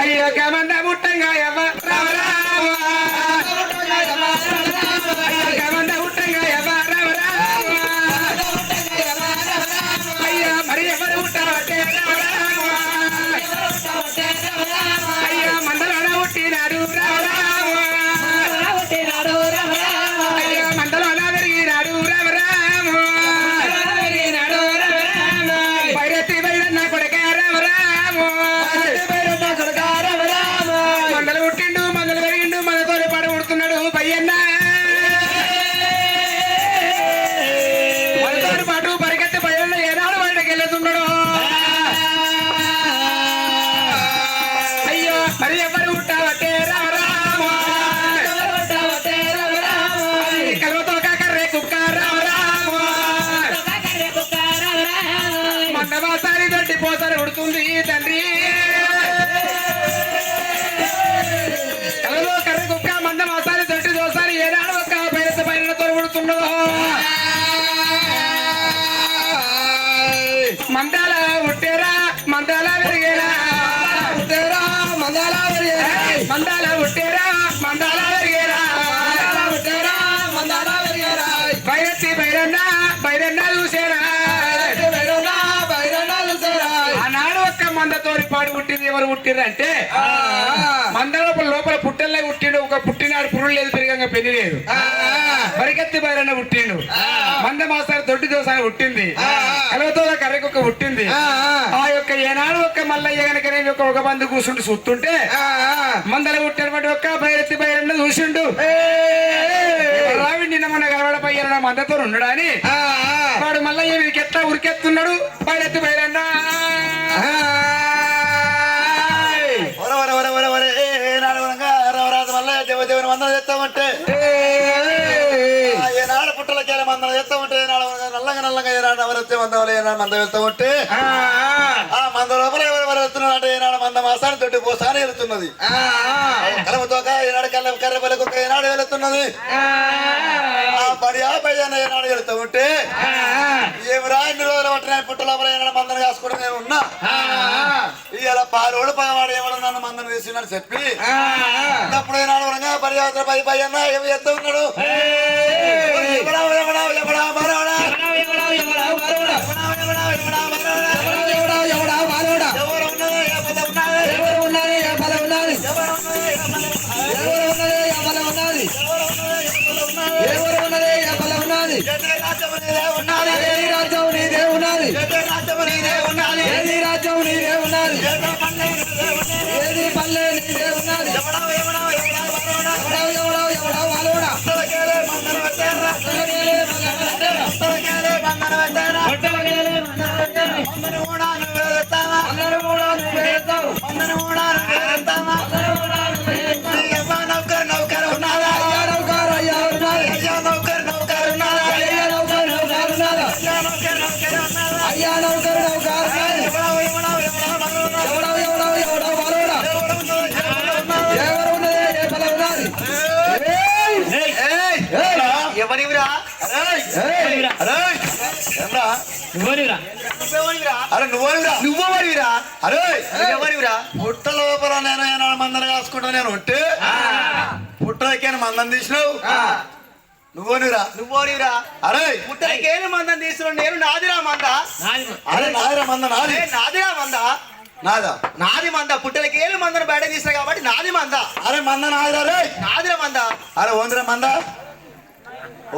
అయ్యో ఒక మంద ముట్టంగా అయ్యా మరి ఎవరు పుట్టారంటే అయ్యా మందలోన పుట్టినాడు అయ్యా మందలోన పెరిగినాడు పైరతి బైరన్న కొడుక మందలు పుట్టిండు మందలు పెరిగిండు మనతో పాటు పుడుతున్నాడు బయ్యన్న మనతో పాటు పరిగెత్తి బయలు ఏనాడు బయటకు వెళ్తున్నాడు అయ్యో మరి ఎవరు పుట్టావటే కలవతో కర్రే కుక్క మందవాసారి దొడ్డి పోసారి ఉడుతుంది తండ్రి కలలో కర్రె కుక్క మందవాసారి దొడ్డి దోసారి ఏనాడు ఒక పైరతో ఉడుతున్నదో మందాల ఉట్టేరా మందాల పెరిగేరా మందాల ఉట్టేరా మందాల పెరిగేరా బైరత్తి బైరన్న చూసేరా ఆనాడు ఒక్క మందతోని పాడు పుట్టింది ఎవరు పుట్టిర్రు అంటే మంద లోపల పుట్టెల్లే పుట్టిండు ఒక పుట్టినాడు పురుడు లేదు పెరిగంగా పెళ్లి లేదు పరిగెత్తి బైరన్న పుట్టిండు మంద మాసారి దొడ్డి దోసారి పుట్టింది కలవతో కర్రెకొక్క పుట్టింది ఆ యొక్క ఏనాడు ఒక్క మల్లయ్య గనకనే ఒక మంది కూర్చుంటూ చూస్తుంటే మందల పుట్టినటువంటి ఒక్క బైరెత్తి బైరన్న చూసిండు రావి నిన్న మొన్న గలవడపయ్యారు మందతో ఉండడాని వాడు మల్లయ్య వీరికి ఎట్లా ఉరికెత్తున్నాడు బైరెత్తి బైరన్న దేవదేవుని మందలు చేస్తామంటే ఏనాడు పుట్టలకేళ మందలు చేస్తామంటే నల్లంగా నల్లంగా ఏనాడు ఎవరు వచ్చే మందలు ఏనాడు మంద వెళ్తామంటే ఆ మంద లోపల ఎవరు వెళ్తున్నారు అంటే ఏనాడు మంద మాసాన్ని తొట్టి పోసాని వెళ్తున్నది కలమతోక ఏనాడు కర్రెపల్లికి ఒక ఏనాడు వెళుతున్నది ఆ పడి ఆ పై ఏనాడు వెళ్తామంటే ఏమిరా ఇన్ని రోజులు పట్టిన పుట్ట లోపల ఏనాడు మందను కాసుకుంటే నేను ఉన్నా ఇలా పాలోడు పగవాడు ఏమన్నా నన్ను మందను తీసినని చెప్పి అప్పుడు ఏనాడు పర్యావరణ పై అన్న ఏమి చేస్తూ ఉన్నాడు ఎవరివిరా అరే నువ్వెవరివిరా అరే ఎవరివిరా పుట్ట లోపల నేను మందలు కాసుకుంటా నేను ఉంటే పుట్టలకే మందం తీసినావు నువ్వునిరా నువ్వోనిరా అరే పుట్టలకేలు మందం తీసుకున్నాడు నేను నాదిరా మంద అరే నాదిరా మంద నాది నాదిరా మంద నాదా నాది మంద పుట్టలకేలు మందను బయట తీసినా కాబట్టి నాది మంద అరే మంద నాదిరా రే నాదిరా మంద అరే ఓందిరా మంద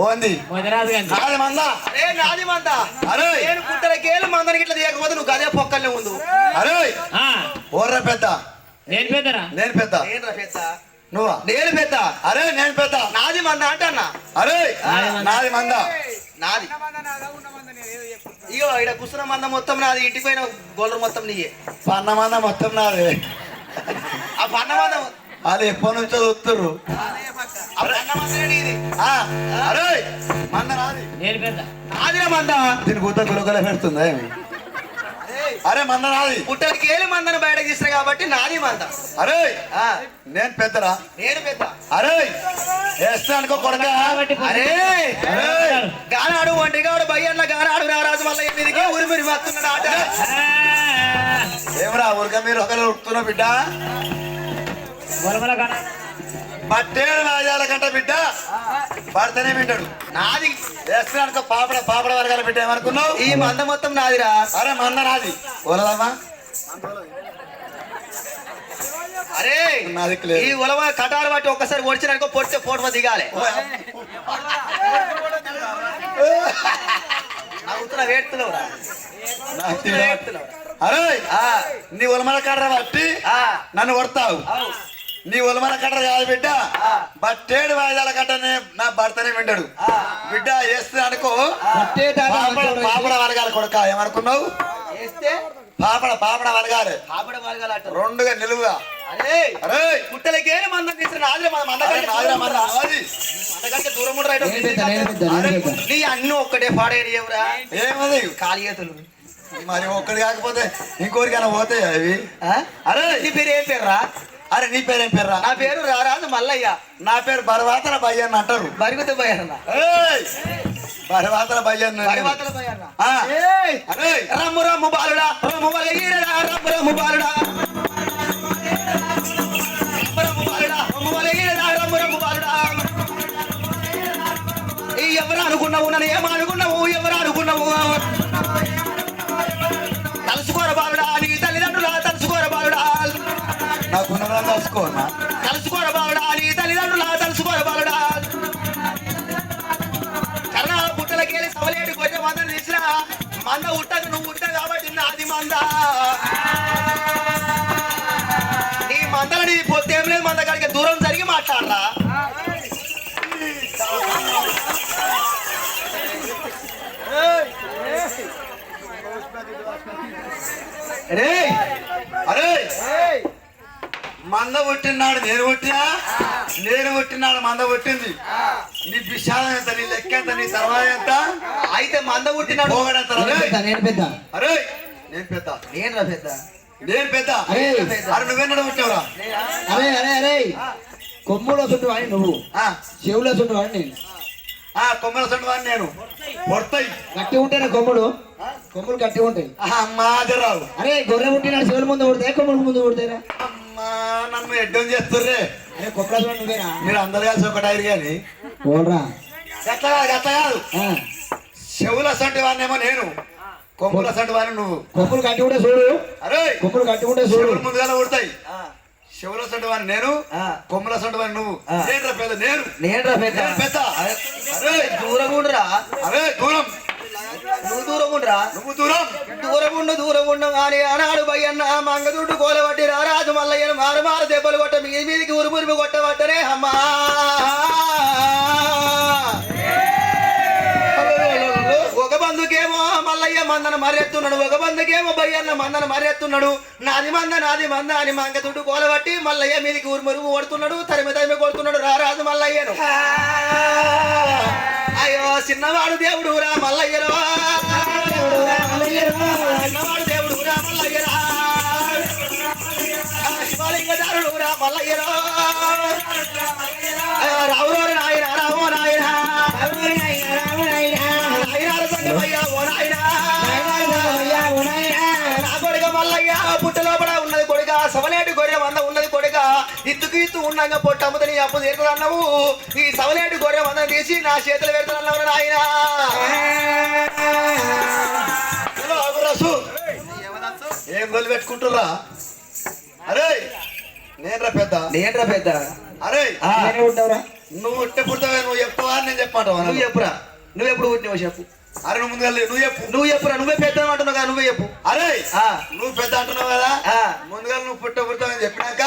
ఓంది నాది మంద అరే నాది మంద అరే నేను పుట్టలకేలు మందని ఇట్లా తీయకపోతే నువ్వు గదే పొక్కల్నే ఉండు అరే ఓర్రా పెద్ద నేను పెద్దరా నేను పెద్ద నేను పెద్ద నువ్వా నేను పెద్ద అరే నేను పెద్ద నాది మంద అంటన్నా అరే నాది మంద నాది ఇగో ఇక్కడ కూర్చున్న మంద మొత్తం నాది ఇంటికి పోయిన గొల్లరు మొత్తం నీయే పన్న మంద మొత్తం నాది ఆ పన్న మంద అది ఎప్పటి నుంచో చూస్తుర్రు ఆ పన్న మందనే నీది అరే మంద నాది నేను పెద్ద నాదిరా మంద దీని గుత్త గులగల పెడుతుందా ఏమి అరే మంద నాది పుట్టలకేలు మందను బయట తీసినా కాబట్టి నాది మంద అరే ఆ, నేను పెద్దరా నేను పెద్ద అరే వేస్తా అనుకో కొడక అరే అరే గానాడు ఒంటిగాడు బయ్యన్న గానాడు రారాజు మల్ల ఎనిమిదికి ఉరిమిరి వస్తున్నాడు ఆట ఏమరా ఊరిక మీరు ఒకరు ఉడుతున్న బిడ్డ మొలమల కాడ పట్టేడు రాజాల కంట బిడ్డ పడితేనే వింటాడు నాది వేస్తా అనుకో పాపడ పాపడ వర్గాల బిడ్డ ఏమనుకున్నావు ఈ మంద మొత్తం నాదిరా అరే మంద నాది ఓలదమ్మా అరే నాది లేదు. ఈ ఉలవ కటారు బట్టి ఒక్కసారి ఒడిచినాకో పొడితే ఫోటో దిగాలి నవ్వుతున్నా వేడుతున్నావురా నాకు తెలియదు. అరే నీ ఉలమల కర్ర బట్టి నన్ను కొడతావు నీ ఉలమల కట్ర కాదు బిడ్డ బట్టేడు వాయిదాల కట్టనే నా భర్తనే వింటాడు బిడ్డ వేస్తే అనుకో పాపడ వలగాలి కొడక ఏమనుకున్నావు వేస్తే పాపడ పాపడ వలగాలి ఆపడ వలగాలట రెండుగా నిలువుగా అరే అరే పుట్టలకేలు మందం తీసిన నాదిరా మంద అరే నాదిరా మంద నాది. మందకంటే దూరం ఉండరా నీ అన్ని ఒక్కటే పాడేది ఎవరా ఏమది ఖాళీ చేతులు మరి ఒక్కడి కాకపోతే ఇంకోరికైనా పోతాయి అవి అరే నీ పేరు ఏం పేరురా అరే నీ పేరేం పేర్రా నా పేరు రారాజు మల్లయ్య నా పేరు బరవాతల బయ్యన్న అంటారు బరిగుత పోయారన్న ఏయ్! బరవాతల బయ్యన్న బరివాతల పోయారన్న ఆ. ఏయ్! అరే రమ్ము రమ్ము బాలుడా రమ్ము వలగీరడా రమ్ము రమ్ము బాలుడా రమ్ము బాలుడా రమ్ము వలగీరడా రమ్ము రమ్ము బాలుడా ఈ ఎవరు అనుకున్నావు నన్ను ఏమనుకున్నావు ఎవరు అనుకున్నావు తలుసుకోర బాలుడా నీ తల్లిదండ్రులా తలుసుకోర బాలుడా నాకున్న తెలుసుకో అన్న తలుసుకోర బాలుడా నీ తల్లిదండ్రులా తలుసుకోర బాలుడా కర్ణాల పుట్టలకెళ్ళి సవలేటి కొంచెం మందలు తీసిన మంద ఉట్టదు నువ్వు ఉట్ట కాబట్టి నాది మంద నీ మందల నీ పొత్తేం లేదు మంద కాడికి దూరం జరిగి మాట్లాడరా అరే మంద పుట్టినాడు నేను పుట్టినా నేను పుట్టినాడు మంద పుట్టింది నీ విషాదం ఎంత నీ లెక్క ఎంత నీ తర్వాత ఎంత అయితే మంద పుట్టినాడు పోగడంత నేను పెద్ద అరే నేను పెద్ద నేను రా పెద్ద నేను పెద్ద అరే అరే నువ్వెన్నడ పుట్టావురా అరే అరే అరే కొమ్ములో చుట్టూ వాడి నువ్వు ఆ, చెవులో చుట్టూ వాడి నేను ఆ కొమ్మల సొంటి వాడిని నేను పొడతాయి గట్టి ఉంటాయి కొమ్ములు కొమ్ములు గట్టి ఉంటాయి మాదిరావు అరే గొర్రె పుట్టినాడు చెవుల ముందు కొడతాయి కొమ్ముల ముందు కొడతాయిరా అమ్మా నన్ను ఎడ్డం చేస్తుర్రే అరే కొప్పల చూడండి నువ్వేనా మీరు అందరు కలిసి ఒకటారు కానీ పోరా గట్ల కాదు గట్ల కాదు చెవుల సొంటి వాడినేమో నేను కొమ్ముల సొంటి వాడిని నువ్వు కొమ్ములు గట్టి ఉంటే చూడు అరే కొమ్ములు గట్టి ఉంటే చూడు చెవులు ముందుగా ఉడతాయి చెవుల సొంటి వాడిని నేను కొమ్ముల సొంటి వాడిని నువ్వు నేను పెద్ద నేను నేను రా పెద్ద నేను పెద్ద అరే దూరం ఉండరా అరే దూరం నువ్వు దూరం ఉండరా నువ్వు దూరం దూరం ఉండు అని అనాడు బయ్యన్న మంగదుడ్డు కోలబట్టి రారాజు మల్లయ్యను మారు మారు దెబ్బలు కొట్ట మీది మీదికి ఉరుమురిమి కొట్టబట్టనే అమ్మా ఒక బంధుకేమో మల్లయ్య మందన మరెత్తున్నాడు ఒక బంధుకేమో బయ్యన్న మందన మరెత్తున్నాడు నాది మంద అని మంగదుడ్డు కోలబట్టి మల్లయ్య మీదికి ఉరుమురుము కొడుతున్నాడు తరిమి కొడుతున్నాడు రారాజు మల్లయ్యను అయ్యో చిన్నవాడు దేవుడు రా మల్లయ్యరా చిన్నవాడు దేవుడు రా మల్లయ్యరా శివలింగదారుడు రా మల్లయ్యరా రావురోడు నాయన రామో నాయన నా కొడుక మల్లయ్య పుట్ట లోపల ఉన్నది కొడుక సవలేటి గొర్రె మంద ఉన్నది కొడుక ఇత్తుకు ఇత్తు ఉన్నాక పొట్టమ్ముత నీ అప్పు తీరుతానన్నావు ఈ సవలేటి గొర్రె మందం తీసి నా చేతులు పెడతానన్నావు నాయన ఏం గొల్లు పెట్టుకుంటుర్రా అరే నేనరా పెద్ద అరే నువ్వు ఉట్టే పుడతావే నువ్వు చెప్తావా అని నేను చెప్పమంటావా నువ్వు చెప్పురా నువ్వు ఎప్పుడు పుట్టినావు చెప్పు అరే నువ్వు ముందుగా నువ్వు చెప్పురా నువ్వే పెద్ద అంటున్నావు కదా నువ్వే చెప్పు అరే నువ్వు పెద్ద అంటున్నావు కదా ముందుగా నువ్వు పుడతావని చెప్పినాక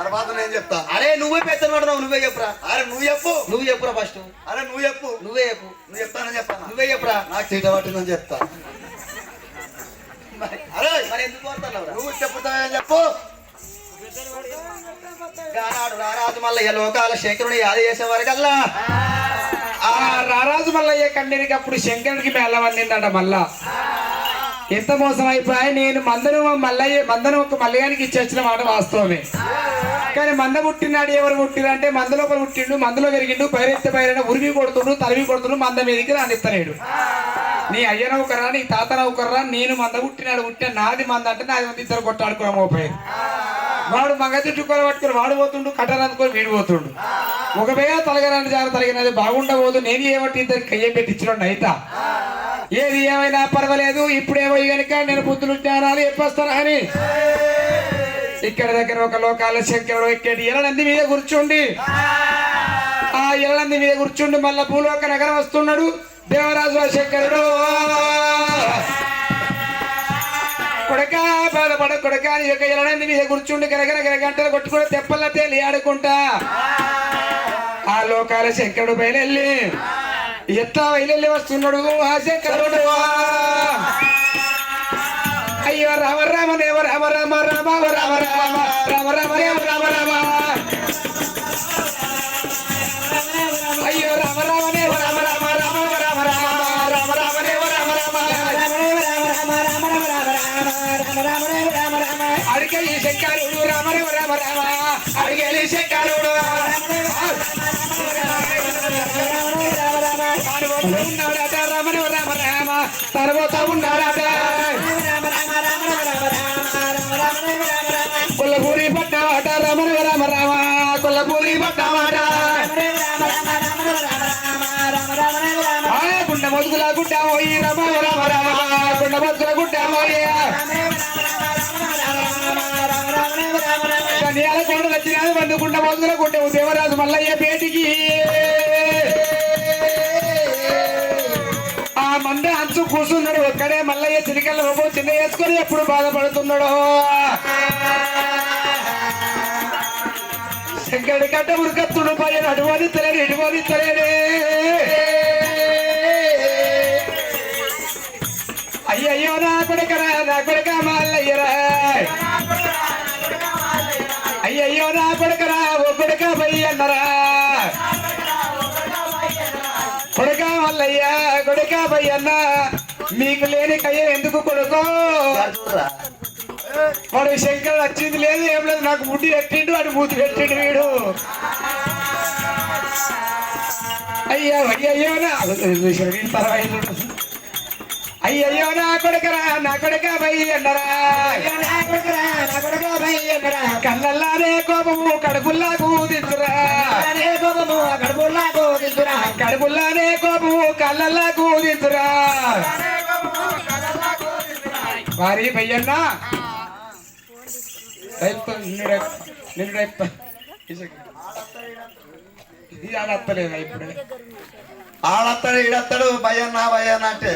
తర్వాత నేను చెప్తా అరే నువ్వే పెద్ద అంటున్నావు నువ్వే చెప్పురా అరే నువ్వు చెప్పురా ఫస్ట్ అరే నువ్వు చెప్పు నువ్వే చెప్పు నువ్వు చెప్తానని చెప్తాను నువ్వే చెప్పురా నాకు చీట పట్టిందని చెప్తా అరే మరి ఎందుకు కోరుతున్నావు నువ్వు చెప్పుతావని చెప్పు గానాడు రారాజు మల్లయ్య లోకాల శంకరుని యాద చేసే వరకల్లా ఆ రారాజు మల్లయ్య కన్నీరికి అప్పుడు శంకరుడికి మెల్లవన్నిందట మళ్ళా ఎంత మోసం అయిపోయి నేను మందను ఒక మల్లయ్యానికి ఇచ్చేసిన మాట వాస్తవమే కానీ మంద పుట్టినాడు ఎవరు పుట్టినంటే మంద లోపల పుట్టిండు మందులో పెరిగిండు పైరెత్త ఉరిమి కొడుతుండు తరిమి కొడుతుండు మంద మీదకి రానిస్తలేడు నీ అయ్య నౌకరా నీ తాత నౌకర్రా నేను మంద పుట్టినాడు పుట్టిన నాది మంద అంటే నాది మంది ఇద్దరు కొట్టాడుకోమోపోయింది వాడు మగ చుట్టుకొని పట్టుకుని వాడు పోతుండు కట్టను అనుకొని వీడు పోతుండు ఒక వేళ తలగరాని జాగ్రత్త తలగినది బాగుండబోదు నేను ఏమంటే ఇద్దరికి కయ్యం పెట్టించడం అయితా ఏది ఏమైనా పర్వాలేదు ఇప్పుడేమో కనుక నేను బుద్ధులు జ్ఞానాలు చెప్పేస్తాను అని ఇక్కడ దగ్గర ఒక లోకాల శంకరుడు ఎక్కేటి ఎలనంది మీద కూర్చోండి ఆ ఎలనంది మీద కూర్చుండి మళ్ళా భూలోక నగరం వస్తున్నాడు దేవరాజు శంకరుడు కొడక బాధపడ కొడక నీ యొక్క ఎలనంది మీద కూర్చుండి గరగర గంటలు కొట్టుకుని తెప్పల్లా తేలి ఆడుకుంటా ఆ లోకాల శంకరుడు బయలుల్లి ఎట్లా బయలుల్లి వస్తున్నాడు ఆ శంకరుడు అయ్యో రామ రామ దేవ రామ రామ రామ రామ రామ రామ రామ దేవ రామ రామ అయ్యో రామ రామ దేవ రామ రామ రామ రామ రామ రామ రామ దేవ రామ రామ అడిగలి శంకరుడు రామ రామ రామ రామ అడిగలి శంకరుడు ఉన్నాడట రామ రామ రామ తర్వాత ఉన్నాడట కొల్లపూరి పట్టామాట రామ రామ రామ కొల్లపూరి పట్టామాట గుండ మొదుగుల గుడ్డామోయి రామ రామ రామ గుండ మొదుగుల గుడ్డామోయి కన్యాల కొండ వచ్చినది వంద గుండ మొదుగుల గుడ్డవు దేవరాజు మల్లయ్య పేటికి ఆ మంద అంచు కూర్చున్నాడు ఒక్కడే మల్లయ్య చిరికల్లో చిన్న వేసుకొని ఎప్పుడు బాధపడుతున్నాడు శంకరుడి కట్ట ఉరికత్తుడు పైన అడువని తెలియదు ఇటువని తెలియదే అయ్యయ్యో నా కొడుక మల్లయ్యరా అయ్యయ్యో నా కొడుకరా ఓ కొడుక బయ్య అన్నరా కొడుక మల్లయ్య కొడుక బయ్యన్న మీకు లేని కయ్య ఎందుకు కొడుకో వాడు శంకరుడు వచ్చింది లేదు ఏం లేదు నాకు ముడ్డి పెట్టిండు వాడు మూతి పెట్టిండు వీడు అయ్యో అయ్యయ్యో అయ్యయ్యో నా కొడుక బయ్య అన్నరా కళ్ళల్లానే కోపము కడుపుల్లా కూదించురా కడుపుల్లానే కోపము కళ్ళల్లా కూదించురా వారి బయ్యన్న ఇది ఆడత్తలేదా ఇప్పుడు ఆడత్తాడు ఈడత్తాడు భయన్న అంటే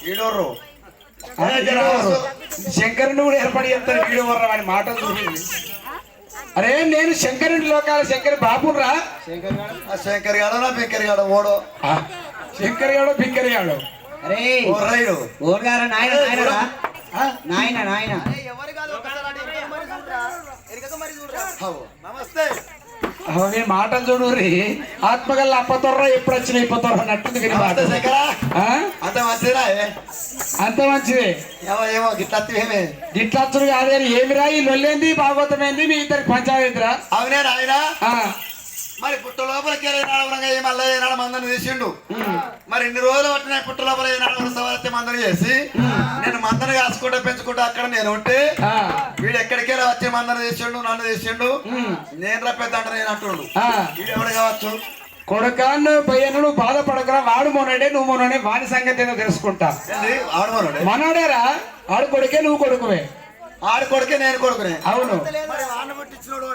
ఈడోర్రు శంకరుని కూడా ఏర్పడి చేస్తాడు వీడు వర్రా వాడి మాటలు చూసి అరే నేను శంకరుని లోకాల శంకరి బాబురా శంకర్ గాడో నా బింకర్ గాడో ఓడో శంకరి గాడో బింకరి గాడో అరే ఓర్రైడు ఓర్గారా నాయన నాయన ఎవరు కాదు ఒకసారి అటు ఎరగక మరి చూడరా నమస్తే నేను మాటలు చూడు ఆత్మగల్ల అప్పతొర్ర ఎప్పుడు వచ్చిన ఇప్పతొర్ర నట్టుంది విని మాట అంత మంచిదిరా అంత మంచిదే ఏమో గిట్లత్తివేమే గిట్లచ్చుడు కాదే ఏమిరా ఈ లొల్లేంది భాగవతమైంది మీ ఇద్దరికి పంచాయతీరా అవునే నాయన మరి పుట్ట లోపలికి వెళ్ళినాడు మళ్ళీ ఏనాడు మందని తీసిండు. మరి ఇన్ని రోజులు పట్టిన పుట్ట లోపల ఏనాడు సవరత్తి మందని చేసి నేను మందని కాసుకుంటా పెంచుకుంటా అక్కడ నేను ఉంటే వీడు ఎక్కడికి వచ్చి మందని తీసిండు, నన్ను తీసిండు, నేను రప్పెద్ద అంటే నేను అంటుండు. వీడు ఎవడు కావచ్చు? కొడుకాన్ని పయ్యను బాధపడకరా, వాడు మొనడే నువ్వు మొనడే, వాడి సంగతి ఏదో తెలుసుకుంటా. ఆడు మనోడే మనోడేరా, ఆడు కొడుకే నువ్వు కొడుకువే. ఆడు కొడుకే నేను కొడుకునే. అవును, ఆను పుట్టించినోడు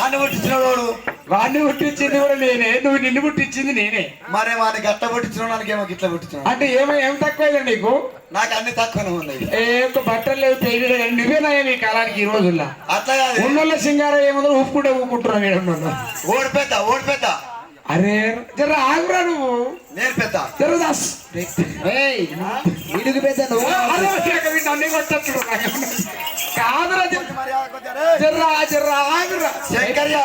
ఆను పుట్టించినోడు వాడిని పుట్టించింది కూడా నేనే, నువ్వు నిన్ను పుట్టించింది నేనే. మరి వాడిని గట్ట పుట్టించినోడానికేమో గిట్ల పుట్టించిన అంటే ఏం తక్కువైందా నీకు? నాకు అన్ని తక్కువనే ఉన్నాయి. బట్టలు లేవు, పెళ్లి నువ్వేనాయా ఈ కాలానికి ఈ రోజుల్లో. అట్లా కాదు, ఉన్నోళ్ళ సింగారం ఏముందో ఊపుకుంటే ఊపుకుంటున్నావు మేడం. ఓడిపెద్ద అరే జర ఆగురా నువ్వు, నేను పెద్ద జర దాస్ ఇడుగు పెద్ద నువ్వు నన్ను కొట్టచ్చు కాదురా, జర్రా జర్రా ఆగురా శంకర్య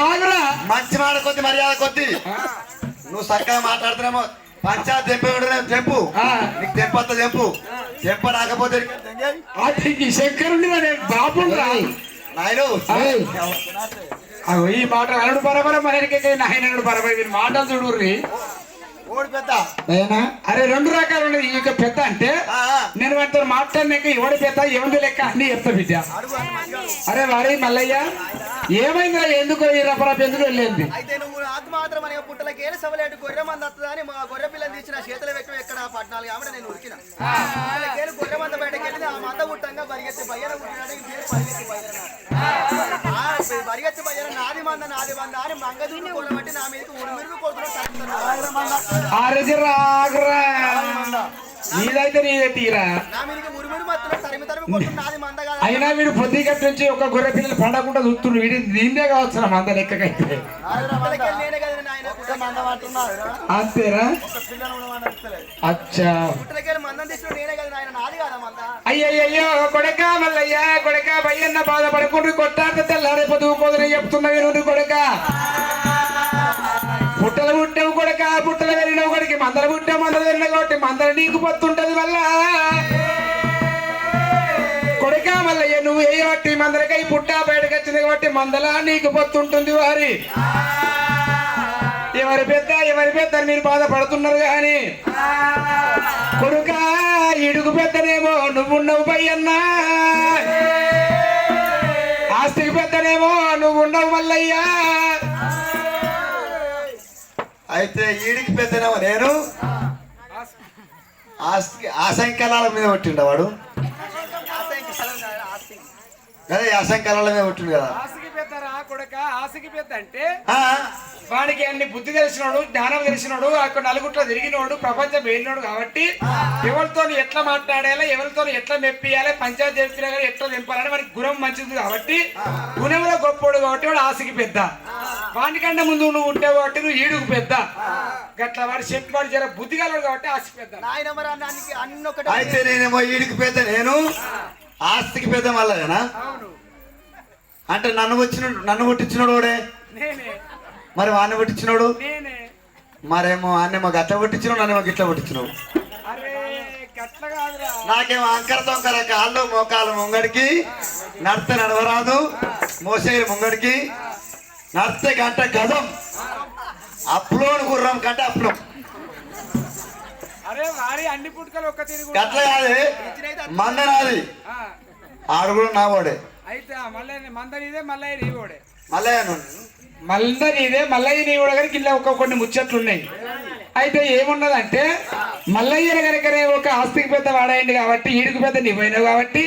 ఆగురా. మంచి మాట కొద్ది మర్యాద కొద్ది నువ్వు చక్కగా మాట్లాడుతున్నామో పంచాయత్ తెంపు నీకు తెంపత్త తెంప రాకపోతే శంకరుని బాబు నాయను ఈ మాట అనడు బరబర మనకి నాయనడు బరబర వీరి మాటలు చూడుర్రి. ఓడి పెద్ద అరే రెండు రకాలు ఉన్నది. ఇక పెద్ద అంటే నేను వాటితో మాట్లాడినాక ఎవడి పెద్ద ఎవరి లెక్క అన్ని చెప్తా బిడ్డ. అరే వారి మల్లయ్య ఏమైందిరా, ఎందుకో ఈ రపరపు ఎందుకు వెళ్ళింది? అయితే నువ్వు నాకు మాత్రం అనే పుట్టలకి ఏడు సవలేటు గొర్రె మంది వస్తుందని మా గొర్రె పిల్లని తీసిన చేతులు వెక్కి ఎక్కడ 14 ఆవిడ నేను ఉరికిన గొర్రె మంద బయటకి వెళ్ళి ఆ మంద పుట్టంగా పరిగెత్తి బయ్యన పరిగెత్తి బయ్యన నాది మంద అని మంగదూరు కొనబట్టి నా మీదకి ఉరిమిరుగు కొడుతున్నాడు. నీదైతే నీదే తీరా. నా మీదకి ఉరిమిరు మత్తులో తరిమి కొడుతున్న నాది మంద కాదు. అయినా వీడు పొద్దుగట్టు నుంచి ఒక గొర్రె పిల్లలు పండకుండా చూస్తుండు. వీడి దీందే కావచ్చు మంద లెక్కకైతే. నేనే కదా నాయన అంతేరా? అచ్చా పుట్టలకెళ్ళి మందం తీసుకుని నేనే కదా నాయన, నాది కాదా మంద. అయ్యయ్యో కొడక మల్లయ్య కొడక బయ్యన్న బాధపడకుండా కొట్టాక తెల్లారే పొదువుకోదని చెప్తున్నా విను కొడక. పుట్టలు పుట్టావు కొడక, పుట్టలు వెళ్ళినవు కొడికి, మందలు పుట్టావు మందలు వెళ్ళిన కాబట్టి మందలు నీకు పొత్తుంటది వల్ల కొడక మల్లయ్య. నువ్వు ఏ బట్టి మందలకై పుట్ట బయటకు వచ్చింది కాబట్టి మందలా నీకు పొత్తుంటుంది. వారి ఎవరి పెద్ద మీరు బాధపడుతున్నారు కానీ కొడుక ఇడుగు పెద్దనేమో నువ్వున్నావు పయ్యన్నా, ఆస్తికి పెద్దనేమో నువ్వున్నావు మల్లయ్యా. అయితే ఈడికి పెద్దనేమో నేను, ఆస్తికి ఆశంకలాల మీద కొట్టిండ వాడు. అదే ఆశంకలాల మీద కొట్టిండు కదా. ఆస్తికి పెద్దరా కొడుక, ఆస్తికి పెద్ద అంటే వాడికి అన్ని బుద్ధి తెలిసినోడు, జ్ఞానం తెలిసినోడు, అక్కడ నలుగుట్లో తిరిగినోడు, ప్రపంచం వెళ్ళినోడు కాబట్టి ఎవరితో ఎట్లా మాట్లాడాలి, ఎవరితో ఎట్లా మెప్పియాలి, పంచాయతీ చెప్పినా కానీ ఎట్లా నింపాలని వాడికి గుణం మంచిది కాబట్టి, గుణంలో గొప్పోడు కాబట్టి వాడు ఆశకి పెద్ద. వాడికంటే ముందు నువ్వు ఉంటావు కాబట్టి నువ్వు ఈడుకు పెద్ద. గట్లా వాడు చెప్పి వాడు జర బుద్ధి కలవాడు కాబట్టి ఆశకి పెద్ద. అయితే నేనేమో ఈడికి పెద్ద, నేను ఆస్తికి పెద్ద మళ్ళా. అంటే నన్ను పుట్టించినోడు వాడే, మరి వాడిని పుట్టించినోడు మరేమో అన్నేమో గట్ల పుట్టించినావు, నన్నేమో గిట్ల పుట్టించినావు. నాకేమో అంకర తొంకర కాళ్ళు మోకాలు ముంగడికి, నడితే నడవరాదు, మోసేరు ముంగడికి, నడితే గంట గజం, అప్లోడ్ గుర్రం కంటే అప్లో. గట్ల కాదు మంద నాది, ఆడు కూడా నా వాడే. అయితే మంద నీదే మల్లయ్య నీ వాడే. మల్లయ్య మళ్ళీ నీదే మల్లయ్య నీ కూడా కనుక ఇలా కొన్ని ముచ్చట్లు ఉన్నాయి. అయితే ఏమున్నదంటే మల్లయ్య కనుకనే ఒక ఆస్తికి పెద్ద వాడాయండి కాబట్టి ఈడుకు పెద్ద నీ పోయినావు కాబట్టి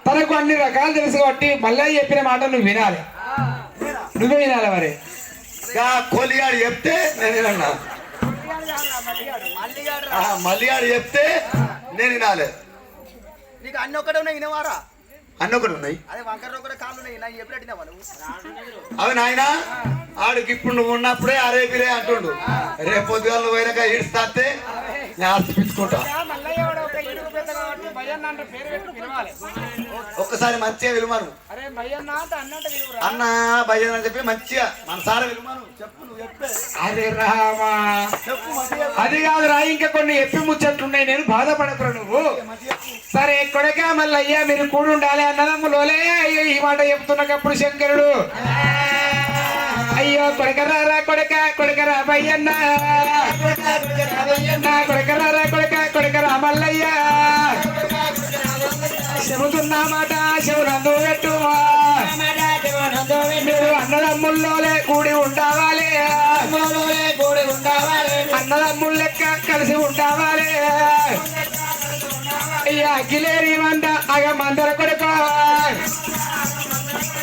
తనకు అన్ని రకాలు తెలుసు కాబట్టి మల్లయ్య చెప్పిన మాట నువ్వు వినాలి, నువ్వే వినాలి. మరి కోలిగాడు చెప్తే నేను వినన్నా, మల్లిగాడు చెప్తే నేను వినాలి. నీకు అన్ని ఒక్కడే ఉన్నాయి వినవారా? అన్ని ఒకటి ఉన్నాయి. అదే వంకర ఒకటి కాళ్ళు ఉన్నాయి, నాకు ఎప్పుడు అడిగినావా నువ్వు? అవి నాయన ఆడికి ఇప్పుడు నువ్వు ఉన్నప్పుడే అరే బిరే అంటుండు, రేపు పొద్దుగా నువ్వు పోయినాక ఈడ్స్తాస్తే నేను ఆస్తిపించుకుంటా. ఒక్కసారి మంచిగా విలుమను, అన్న భయ్యన్ అని చెప్పి మంచిగా మనసారా విలుమను చెప్పు. నువ్వు చెప్పే అదే రామా అది కాదు రా, ఇంకా కొన్ని ఎప్పి ముచ్చట్లున్నాయి, నేను బాధపడకురా నువ్వు. సరే కొడక మల్లయ్య మీరు కూడి ఉండాలి అన్నదమ్ములోలే ఈ మాట చెప్తున్నప్పుడు శంకరుడు కొడకరారా కొడక కొడకరా బయ్యన్న కొడకరారా కొడక కొడకరా మల్లయ్య చెబుతున్నా మాట శివునందు పెట్టు మీరు అన్నదమ్ముల్లోనే కూడి ఉండాలి అన్నదమ్ములు లెక్క కలిసి ఉండాలి అగ్గిలేని మంద అగ మందర కొడుకో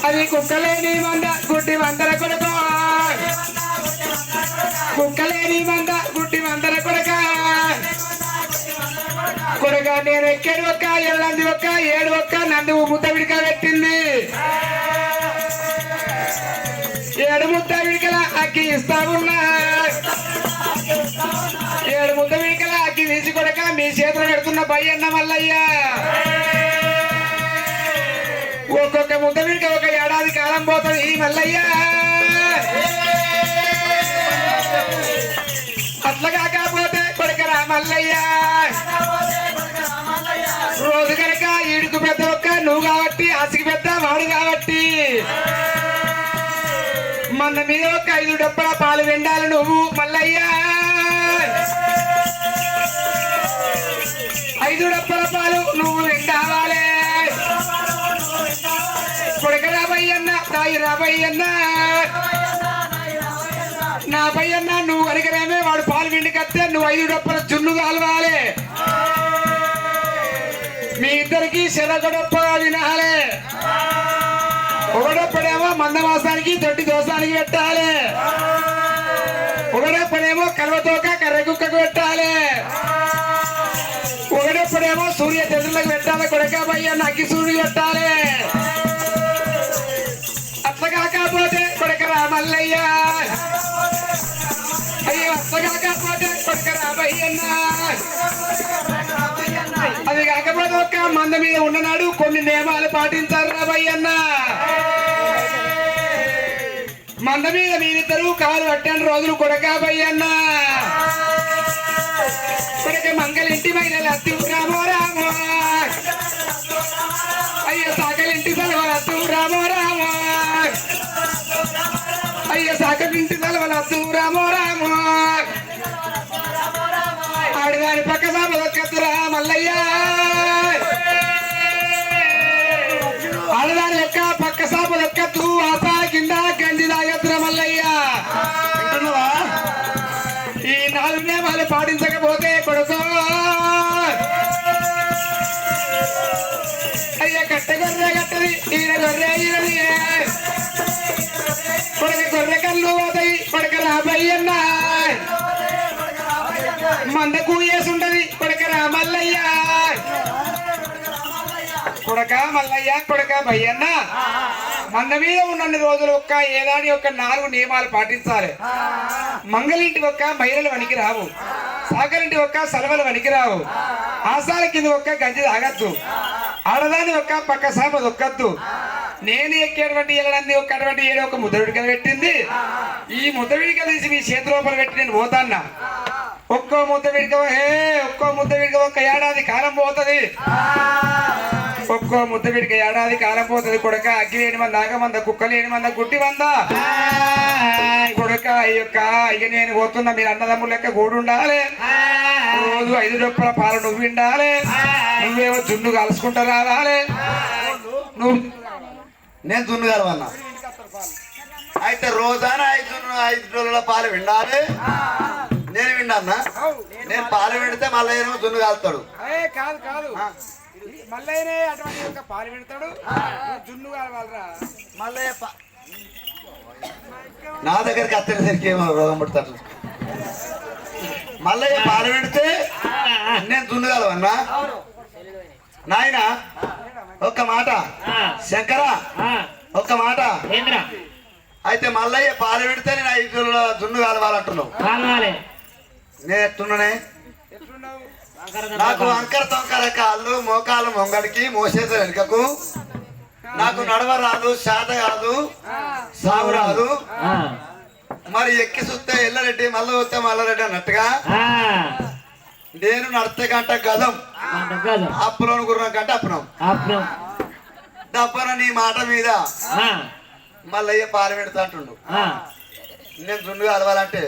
అది కుక్కలేని మంద గుడ్డి మందర కొడుకో కుక్కలేని మంద గుడ్డి మందర కొడుక కొడుక నేను ఎక్కడి ఒక్క ఎల్లంది ఒక్క ఏడు ఒక్క నంది ముద్ద విడిక పెట్టింది ఏడు ముద్ద విడికల అక్కి ఇస్తా ఉన్నా ఏడు ముద్ద విడికల అక్కి తీసి కొడక మీ చేతులు పెడుతున్న బయ్యన్న మల్లయ్య ఒక్కొక్క ముద్ద విడిక ఒక ఏడాది కాలం పోతుంది ఈ మల్లయ్య అట్లా కాకపోతే కొడకరా మల్లయ్య రోజు కనుక ఈడుకు పెద్ద ఒక్క నువ్వు కాబట్టి ఆసికి పెద్ద వాడు కాబట్టి మన మీద ఒక 5 డబ్బల పాలు వెండాలి నువ్వు మల్లయ్య 5 డబ్బల పాలు నువ్వు వెండావాలి కొడకరా బయ్యన్న తాయి రాబయ్యన్న నా బయ్యన్న నువ్వు అడిగరేమే వాడు పాలు వెండి కత్తే నువ్వు 5 డబ్బల జున్ను కాలవాలి మీ ఇద్దరికి శరగొడప్పగా వినాలి ఒకడొప్పడేమో మందమాసానికి దొడ్డి దోసానికి పెట్టాలి ఒకడొప్పడేమో కలవతోక కర్రకుక్కకు పెట్టాలి ఒకడొప్పడేమో సూర్య చంద్రులకు పెట్టాలి కొడక బయ్యన్న అగ్గి సూర్యుడు పెట్టాలి అట్లా కాకపోతే కొడకరా మల్లయ్య అయ్యో అట్లా కాకపోతే కొడకరా బయ్యన్న అది కాకపోతే ఒక్క మంద మీద ఉన్ననాడు కొన్ని నియమాలు పాటించారు రాబయ్యన్న మంద మీద మీరిద్దరు కాలు పట్టాను రోజులు కొడకాబయ్యన్న కొడక మంగళింటి మహిళలు అత్తు రామో రామో అయ్యో సాకలింటి సెలవులు అత్తు రామో రామో అయ్యో సాకలింటి సెలవులు అత్తు రామో రామో ఆడదాని పక్క సాపదొక్కతురా మల్లయ్య ఆడదాని యొక్క పక్క సాపదొక్కతు ఆసా కింద గంజి తాగత్తుర మల్లయ్య ఈ 4 నియమాలు పాటించకపోతే కొడుకో అయ్య కట్ట గొర్రె కట్టది ఈయన గొర్రె ఈయనది కొడుకు గొర్రె కళ్ళు పోతాయి కొడుక రాబయ్యన్న మందకు వేసుంటది కొడకరా మల్లయ్య కొడక మల్లయ్య కొడక బయ్యన్న మంద మీద ఉన్న రోజులు ఒక్క ఏదాని ఒక్క 4 నియమాలు పాటించాలి మంగళింటి ఒక్క మహిళలు వనికి రావు సాగరింటి ఒక్క సలవలు వనికి రావు ఆసాల కింద ఒక్క గంజి తాగద్దు ఆడదాని ఒక్క పక్క సాప దొక్కద్దు నేను ఎక్కేటువంటి ఎల్లడంది ఒక్కటువంటి ఏడు ఒక ముద్దవిడికలు పెట్టింది ఈ ముద్దవిడిక తీసి మీ చేతి లోపల పెట్టి నేను పోతాన్నా ఒక్కో ముద్ద విడిక ఒక్కో ముద్ద విడిక ఒక్క ఏడాది కాలం పోతుంది ఒక్కో ముద్ద విడిక ఏడాది కాలం పోతుంది కొడక అగ్గి లేని మంద ఆగమంద కుక్క లేని మంద గుట్టి మంద కొడక అయ్యొక్క ఇక నేను పోతున్నా మీరు అన్నదమ్ములు లెక్క గూడు ఉండాలి రోజు 5 డబ్బల పాలు నువ్వు ఉండాలి నువ్వేమో జున్ను కలుసుకుంటా రావాలి నువ్వు నేను దున్ను కలవన్నా అయితే రోజాన 5 రోజుల పాలు విండాలి నేను విన్నా నేను పాలు పెడితే మళ్ళీ ఏమో దున్ను కాలుతాడు కాదు కాదు మల్లయ్యనే అటువంటి యొక్క పాలు పెడతాడు జున్ను కాలవాలరా మళ్ళీ నా దగ్గరికి అత్తేసరికి ఏమో రోగం పడతాడు మళ్ళీ పాలు పెడితే నేను దున్ను కలవన్నా నాయన ఒక్క మాట శంకర ఒక్క మాట అయితే మల్లయ్య పాలు పెడితే నేను 5 రోజుల దున్ను కాలవాలంటున్నావు నేను ఎట్టున్నానే నాకు వంకర తొంకర కాళ్ళు మోకాలు మొంగడికి మోసేత వెనుకకు నాకు నడవ రాదు శాత కాదు సాగు రాదు మరి ఎక్కి చూస్తే ఎల్లరెడ్డి మల్ల వస్తే మల్లారెడ్డి అన్నట్టుగా నేను నడితే గంట గదం అప్పులోను గుర్రం కంటే అప్పునం దప్పన నీ మాట మీద మల్లయ్య పాలు పెడతా అంటుండు నేను జున్నుగా అలవాలంటే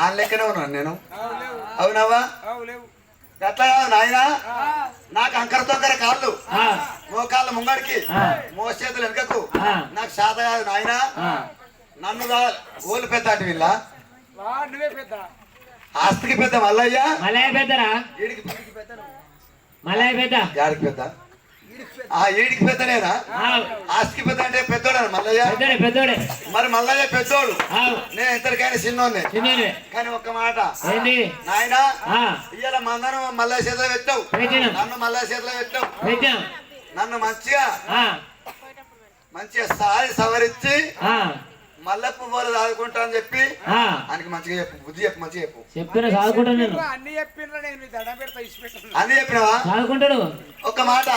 ఆన్ లెక్కనే ఉన్నాను నేను. అవునవ్వా? ఎట్లా కాదు నాయన, నాకు అంకర తొంకర కాళ్ళు, మోకాళ్ళ ముంగడికి, మోచేతులు వెనకకు, నాకు శాత కాదు నాయన. నన్ను ఓళ్ళు పెద్ద అంటే వీళ్ళ ఆస్తికి పెద్ద మల్లయ్య, మలయ పెద్దరా, ఈడికి మలయ పెద్ద, యాడికి పెద్ద, ఈడికి పెద్దనేనా? ఆస్తికి పెద్ద అంటే పెద్దోడు మల్లయ్య. పెద్దోడే పెద్దోడే. మరి మల్లయ్య పెద్దోడు, నేను ఇద్దరికైనా చిన్నోన్నే. కానీ ఒక్క మాట ఏంటి నాయన, ఇవాళ మందను మల్లయ్య చేతిలో పెట్టావు, నన్ను మల్లయ్య చేతిలో పెట్టావు. నన్ను మంచిగా సారి సవరించి మల్లె పువ్వులు దాదుకుంటా అని చెప్పి ఆయనకి మంచిగా చెప్పు, బుద్ధి చెప్పు, మంచిగా చెప్పు. చెప్తున్నా చదువుకుంటాను నేను. అన్ని చెప్పినావా? చదువుకుంటాడు. ఒక్క మాట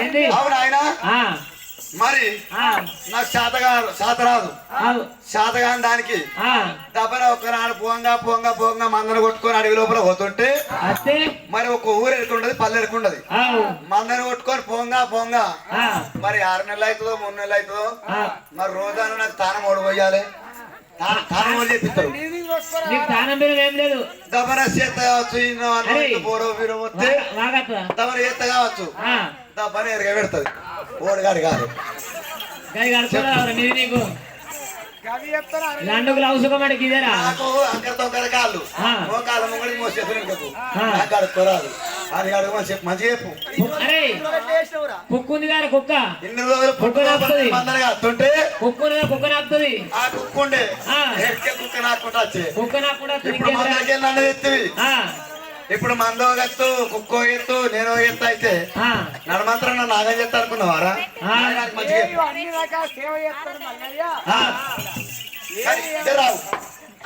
ఏంటి? అవును ఆయన, మరి నాకు శాతరాదు, శాతగాని దానికి దబ్బన ఒక్కనాడు పోంగా పోంగా పోంగా మందను కొట్టుకొని అడవి లోపల పోతుంటే మరి ఒక ఊరు ఎరుకుంటది, పల్లె ఎరుకుంటది. మందను కొట్టుకొని పోంగా పోంగా మరి 6 నెలలు అవుతుందో 3 నెలలు అవుతుందో మరి రోజాను నాకు తానం ఓడిపోయాలి, తానం ఓడి చెప్పిస్తారు. దబ్బన చేత కావచ్చు, పోరో వీరో వస్తే దబ్బన చేత కావచ్చు, దబ్బన ఎరగ పెడుతుంది. ఓడిగాడు కాదు నీకు లండుకు అవసరమాడికి ఇదేరా. నాకు అంకరతో కాళ్ళు, మోకాళ్ళ ముంగడి మోసేతులు నాకు అడుక్కోరాదు. అది అడుగు మంచిగా చెప్పు. అరే కుక్క ఉంది కదా, కుక్క ఇన్ని రోజులు కుక్క నాపుతుంది, వస్తుంటే కుక్క నాపుతుంది. ఆ కుక్క ఉండే కుక్క నాకుంటా వచ్చే కుక్క నాకుండా ఇప్పుడు మందరికి నన్ను ఎత్తివి. ఇప్పుడు మందో ఎత్తు, కుక్కో ఎత్తు, నేనో ఎత్తు అయితే నడమంత్రం నన్ను నాగం చేస్తా అనుకున్నావారా? రావు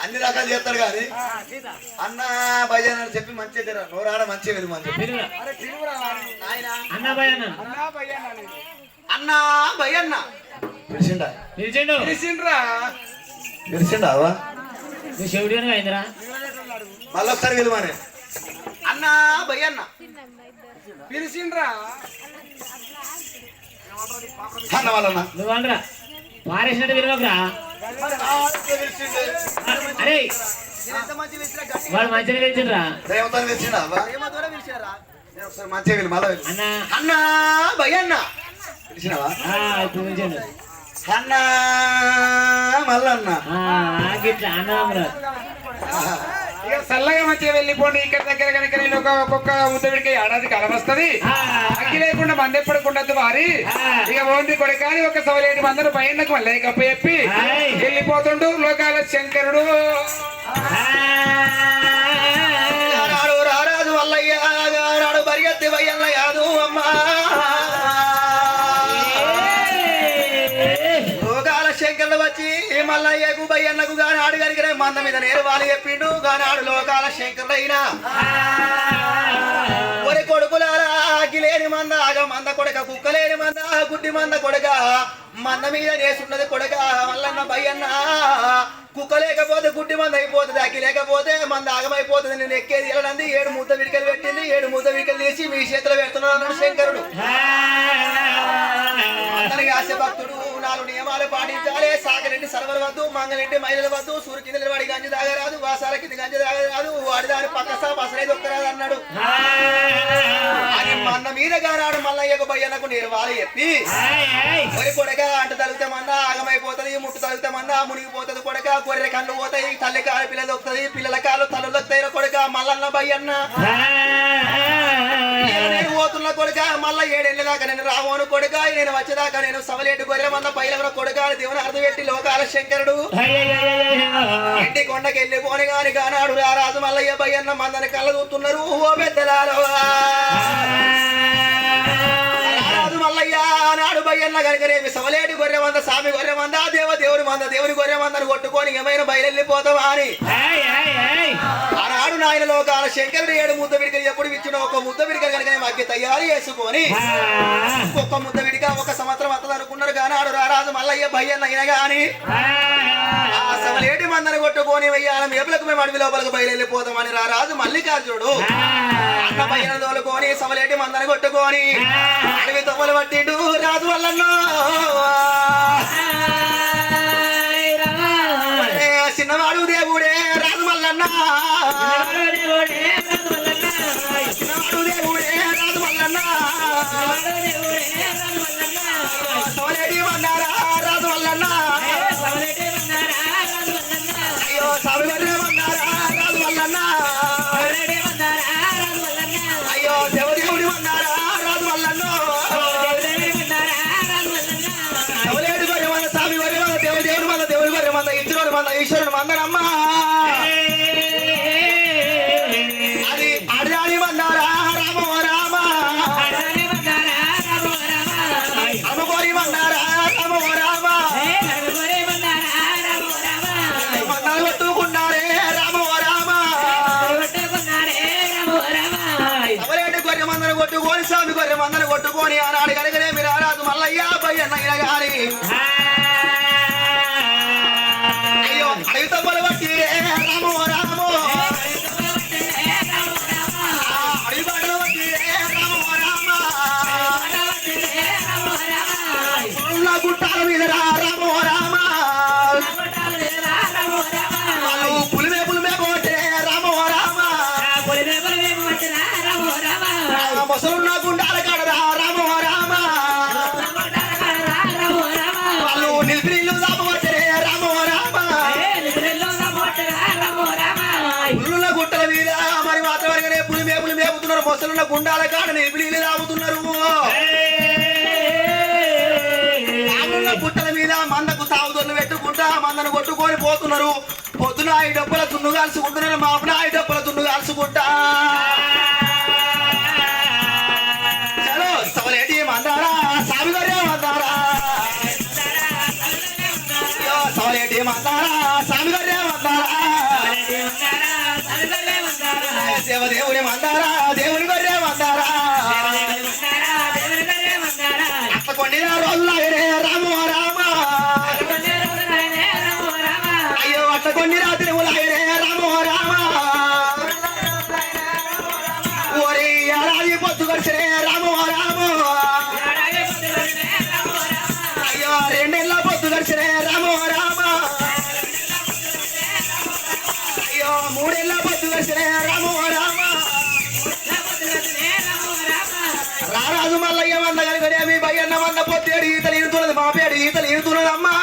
అన్ని రకాలు చేస్తాడు కానీ అన్న భజన అని చెప్పి మంచిగా నోరాడ మంచిగా వెళ్ళు, మంచిగా అన్న భయన్న అన్నా భయన్న పిలిచిండా? పిలిచిండావా? చెవిటి అయిందిరా. మళ్ళీ ఒకసారి వెలువనే అన్నా భయన్న పిలిచిండ్రా అన్న వాళ్ళన్న నువ్వు అనరా పారేసినట్టు విలువకురా. అరే వాడు మంచిగా తెలిసిండ్రా. ప్రేమతో పిలిచిండా? ఒకసారి మంచిగా వెళ్ళు, మళ్ళీ వెళ్ళు. అన్నా అన్నా భయన్న పిలిచినావా? ఇప్పుడు పిలిచాడు అన్న మల్లన్న గిట్లా అన్నా. ఇక చల్లగా మంచిగా వెళ్ళిపోండి. ఇక్కడ దగ్గర కనుక నేను ఒక్కొక్క ముద్దడికి ఏడాదికి అలవస్తుంది. అగ్గి లేకుండా మందెప్పడకుండద్దు వారి. ఇక ఓన్లీ కొడుకు కానీ ఒక సవలేటి మందరు పైనకు మళ్ళీ కప్ప చెప్పి వెళ్ళిపోతుండు లోకాల శంకరుడు. రారాజు వల్లయ్య గారు పరిగెత్తి వయ్యన్న కాదు అమ్మా, శంకర్లు వచ్చి మల్లయ్యకు భయ్యన్నకు గానాడు కనుక మంద మీద నేరు వాళ్ళు చెప్పిండు. గానాడు లోకాల శంకర్లైనా ఒరి కొడుకులారా, అగ్గి లేని మంద ఆగ మంద కొడక, కుక్క లేని మంద గుడ్డి మంద కొడక, మంద మీద నేసున్నది కొడక మల్లన్న భయ్యన్న. కుక్క లేకపోతే గుడ్డి మంద అయిపోతుంది, అగ్గి లేకపోతే మంద ఆగమైపోతుంది. నేను ఎక్కేది వెళ్ళనంది 7 ముద్ద విడికలు పెట్టింది. 7 ముద్ద విడికలు తీసి మీ చేతిలో పెడుతున్నాడు అన్నాడు శంకరుడు. అందరికి ఆశ భక్తుడు 4 నియమాలు పాటించాలి. సాగరెడ్డి సర్వర్ వద్దు, మంగళరెడ్డి మహిళల వద్దు, సూర్య కింద వాడి గంజి తాగరాదు, వాసాల కింద గంజి తాగరాదు, వాడి దాని పక్క అసలే దొక్కరాదు అన్నాడు. అని మన్న మీద గానాడు మల్లయ్యకు భయ్యన్నకు నేను వాళ్ళు చెప్పి ఒరి కొడక అంట తలిగితే మంద ఆగమైపోతుంది, ముట్టు తలిగితే మంద మునిగిపోతుంది కొడక, గొర్రె కళ్ళు పోతాయి, తల్లి కాలు పిల్ల దొక్కుతుంది, పిల్లల కాలు తల్లు దొక్కుతాయి కొడక మల్లన్న భయ్యన్న. నేను పోతున్న కొడుక మళ్ళా 7 ఏళ్ళ దాకా నేను రావోను కొడుక, నేను వచ్చేదాకా నేను సవలేటు గొర్రె మంద పైల కొడుక దేవుని అర్థం పెట్టి లోకాల శంకరుడు ఇంటి కొండకి వెళ్ళిపోని గాని గానాడు రారాజు మల్లయ్య భయ్యన్న మందని కళ్ళ చూస్తున్నారు. ఓ పెద్దలారో రారాజు మల్లయ్య నాడు భయ్యన్న కనుక రేపు సవలేటి గొర్రె మంద, సామి గొర్రె మంద, దేవుని మంద, దేవుని గొర్రె మందని కొట్టుకొని ఏమైనా బయలుపోతావా అని ఆనాడు నాయన లోకాల శంకరుడు 7 ముద్ద విడికలు ఎప్పుడు ఇచ్చిన ఒక ముద్ద విడిక కనుక మగ్గి తయారు చేసుకొని ఒక్క ముద్ద విడిక 1 సంవత్సరం వస్తుంది అనుకున్నారు. గానాడు రారాజు మల్లయ్య భయ్యన్న అయినా గాని సవలేటి మందని కొట్టుకొని వెయ్యాల మేపులకు మేము అడవి లోపలికి బయలుపోతామని రారాజు మల్లికార్జునుడు అన్న భయ్యన తోలుకొని సవలేటి మందని కొట్టుకొని అడవి తొమ్మలు పట్టిండు రాజు వల్లన్నో మల్లన్న చిన్నవాడు దేవుడే రాజు మల్లన్న సవలేటి మన్నారా రాజు మల్లన్న అయ్యో సవలేటి మన్నారా రాజు మల్లన్న అయ్యో దేవదేవుడి మన్నారా రాజు మల్లన్న సవలేటి గొర్రె మన స్వామి గొర్రె మన దేవదేవుడి మన దేవుడి గొర్రె మన ఈశ్వరుడు మన ఈశ్వరుడు మందనమ్మ అది అడదాని మన్నారా రామ రామ అమ్మగోరి మన్నారా రామ రామ మన్నాలు కొట్టుకున్నారే రామ రామ సవలేటి గొర్రె మందను కొట్టుకొని స్వామి గొర్రె మందను కొట్టుకొని ఆనాడు కనుకనే మీరు ఆరాధు మల్లయ్య పయ్యన్న గాని అయ్యో అడవి తప్పలు బట్టి రామో రామో అడవి బాటలు బట్టి రామో రామ ఉన్న గుట్టాల మీద రామో రామ వాళ్ళు పులిమే పోతే రామో రామ ముసలున్న గుండాల కాడరా రామో రామ వాళ్ళు నిలిపి నీళ్ళు దాపబట్టే రామో రామ పుల్లుల గుట్టల మీద మరి వాతావరణంగానే పులి మేపుతున్నారు ముసలున్న గుండాల కాడ నిలిపి నీళ్ళు తాగుతున్నారు రాముల గుట్టల మీద మందకు తాగుతున్న పెట్టుకుంటా మందను కొట్టుకొని పోతున్నారు పొద్దున ఈ డబ్బుల తున్ను కాల్చుకుంటున్నారు మాపున ఈ డబ్బుల తున్ను కాల్చుకుంటా చలో సవలేటి మందారా సామి గొర్రె మందారా అయ్యో సవలేటి మందారా సామి గొర్రె మందారా దేవదేవుని మందారా దేవుని గొర్రె మందారా అట్ట కొన్ని రోజులు రామ రామ అయ్యో అట్ట కొన్ని రాత్రి రామ రామ ఓరి ఏడాది పొద్దు గడిచే రామ రామ అయ్యో రెండేళ్ళ పొద్దు గడిచే రామ రామ అయ్యో మూడేళ్ళ పొద్దు గడిచే రామ రామ రారాజు మల్లయ్య వంద కనుకనే మీ భయ్యన్న వంద పొత్తేడు ఈతలు ఈడుతున్నది మా పేడు ఈతలు ఈడుతున్నదమ్మా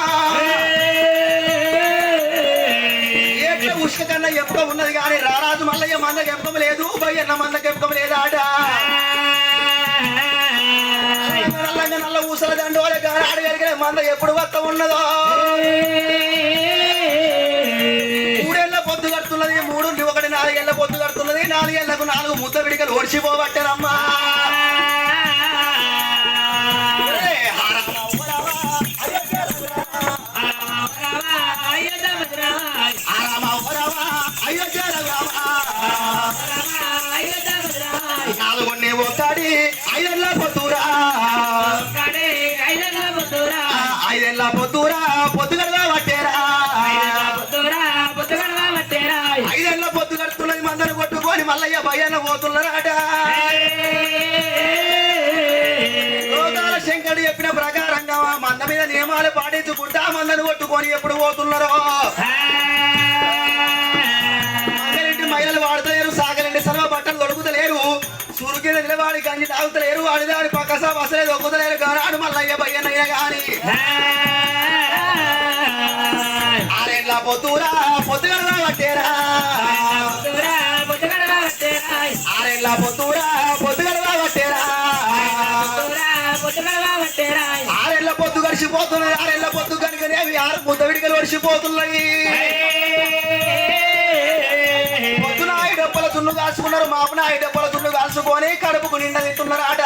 ఏట్ల ఉష్క కన్నా ఎప్పుడో ఉన్నది కానీ రారాజు మల్లయ్య మందకి ఎప్పకం లేదు భయ్యన్న మందకి ఎప్పకం లేదాట నల్ల ఊసల దండోలే కానీ ఆడగలిగిన మంద ఎప్పుడు వస్త ఉన్నదో మూడేళ్ల పొద్దు కడుతున్నది మూడు ఒకటి నాలుగేళ్ల పొద్దు కడుతున్నది నాలుగేళ్లకు 4 ముద్ద విడికలు ఓడిచిపోబట్టారమ్మా నాలుగుని ఒకటి 5 ఏళ్ళ పొద్దురా 5 ఏళ్ళ పొద్దురా పొద్దుగడగా పట్టేరా 5 ఏళ్ళ పొద్దు కడుతున్నది మందను కొట్టుకొని మల్లయ్య భయ్యన్న పోతున్నారట లోకాల శంకరుడు చెప్పిన ప్రకారంగా మంద మీద నియమాలు పాటించుకుంటా మందను కొట్టుకొని ఎప్పుడు పోతున్నారో మంగళింటి మహిళలు వాడతలేరు సాగలింటి సర్వ బట్టలు దొరుకుతలేరు సూరు కింద నిలబడి గంజి తాగుతలేరు వాడిదాడి పక్కస బసలే దొక్కుతలేరు గానాడు మల్లయ్య భయ్యన్నయ్య గాని 6 ఏళ్ళ పొద్దురా పొద్దుగడగా పట్టేరా 6 ఏళ్ళ పొద్దురా పొద్దుగడగా పట్టేరా 6 ఏళ్ళ పొద్దు గడిచిపోతున్నాయి 6 ఏళ్ళ పొద్దు కనుకనే అవి 6 ముద్ద విడికలు వడిచిపోతున్నాయి పొద్దున 5 డబ్బల తున్ను కాల్చుకున్నారు మాపున 5 డబ్బల తున్ను కాల్చుకొని కడుపుకు నిండా తింటున్నారాట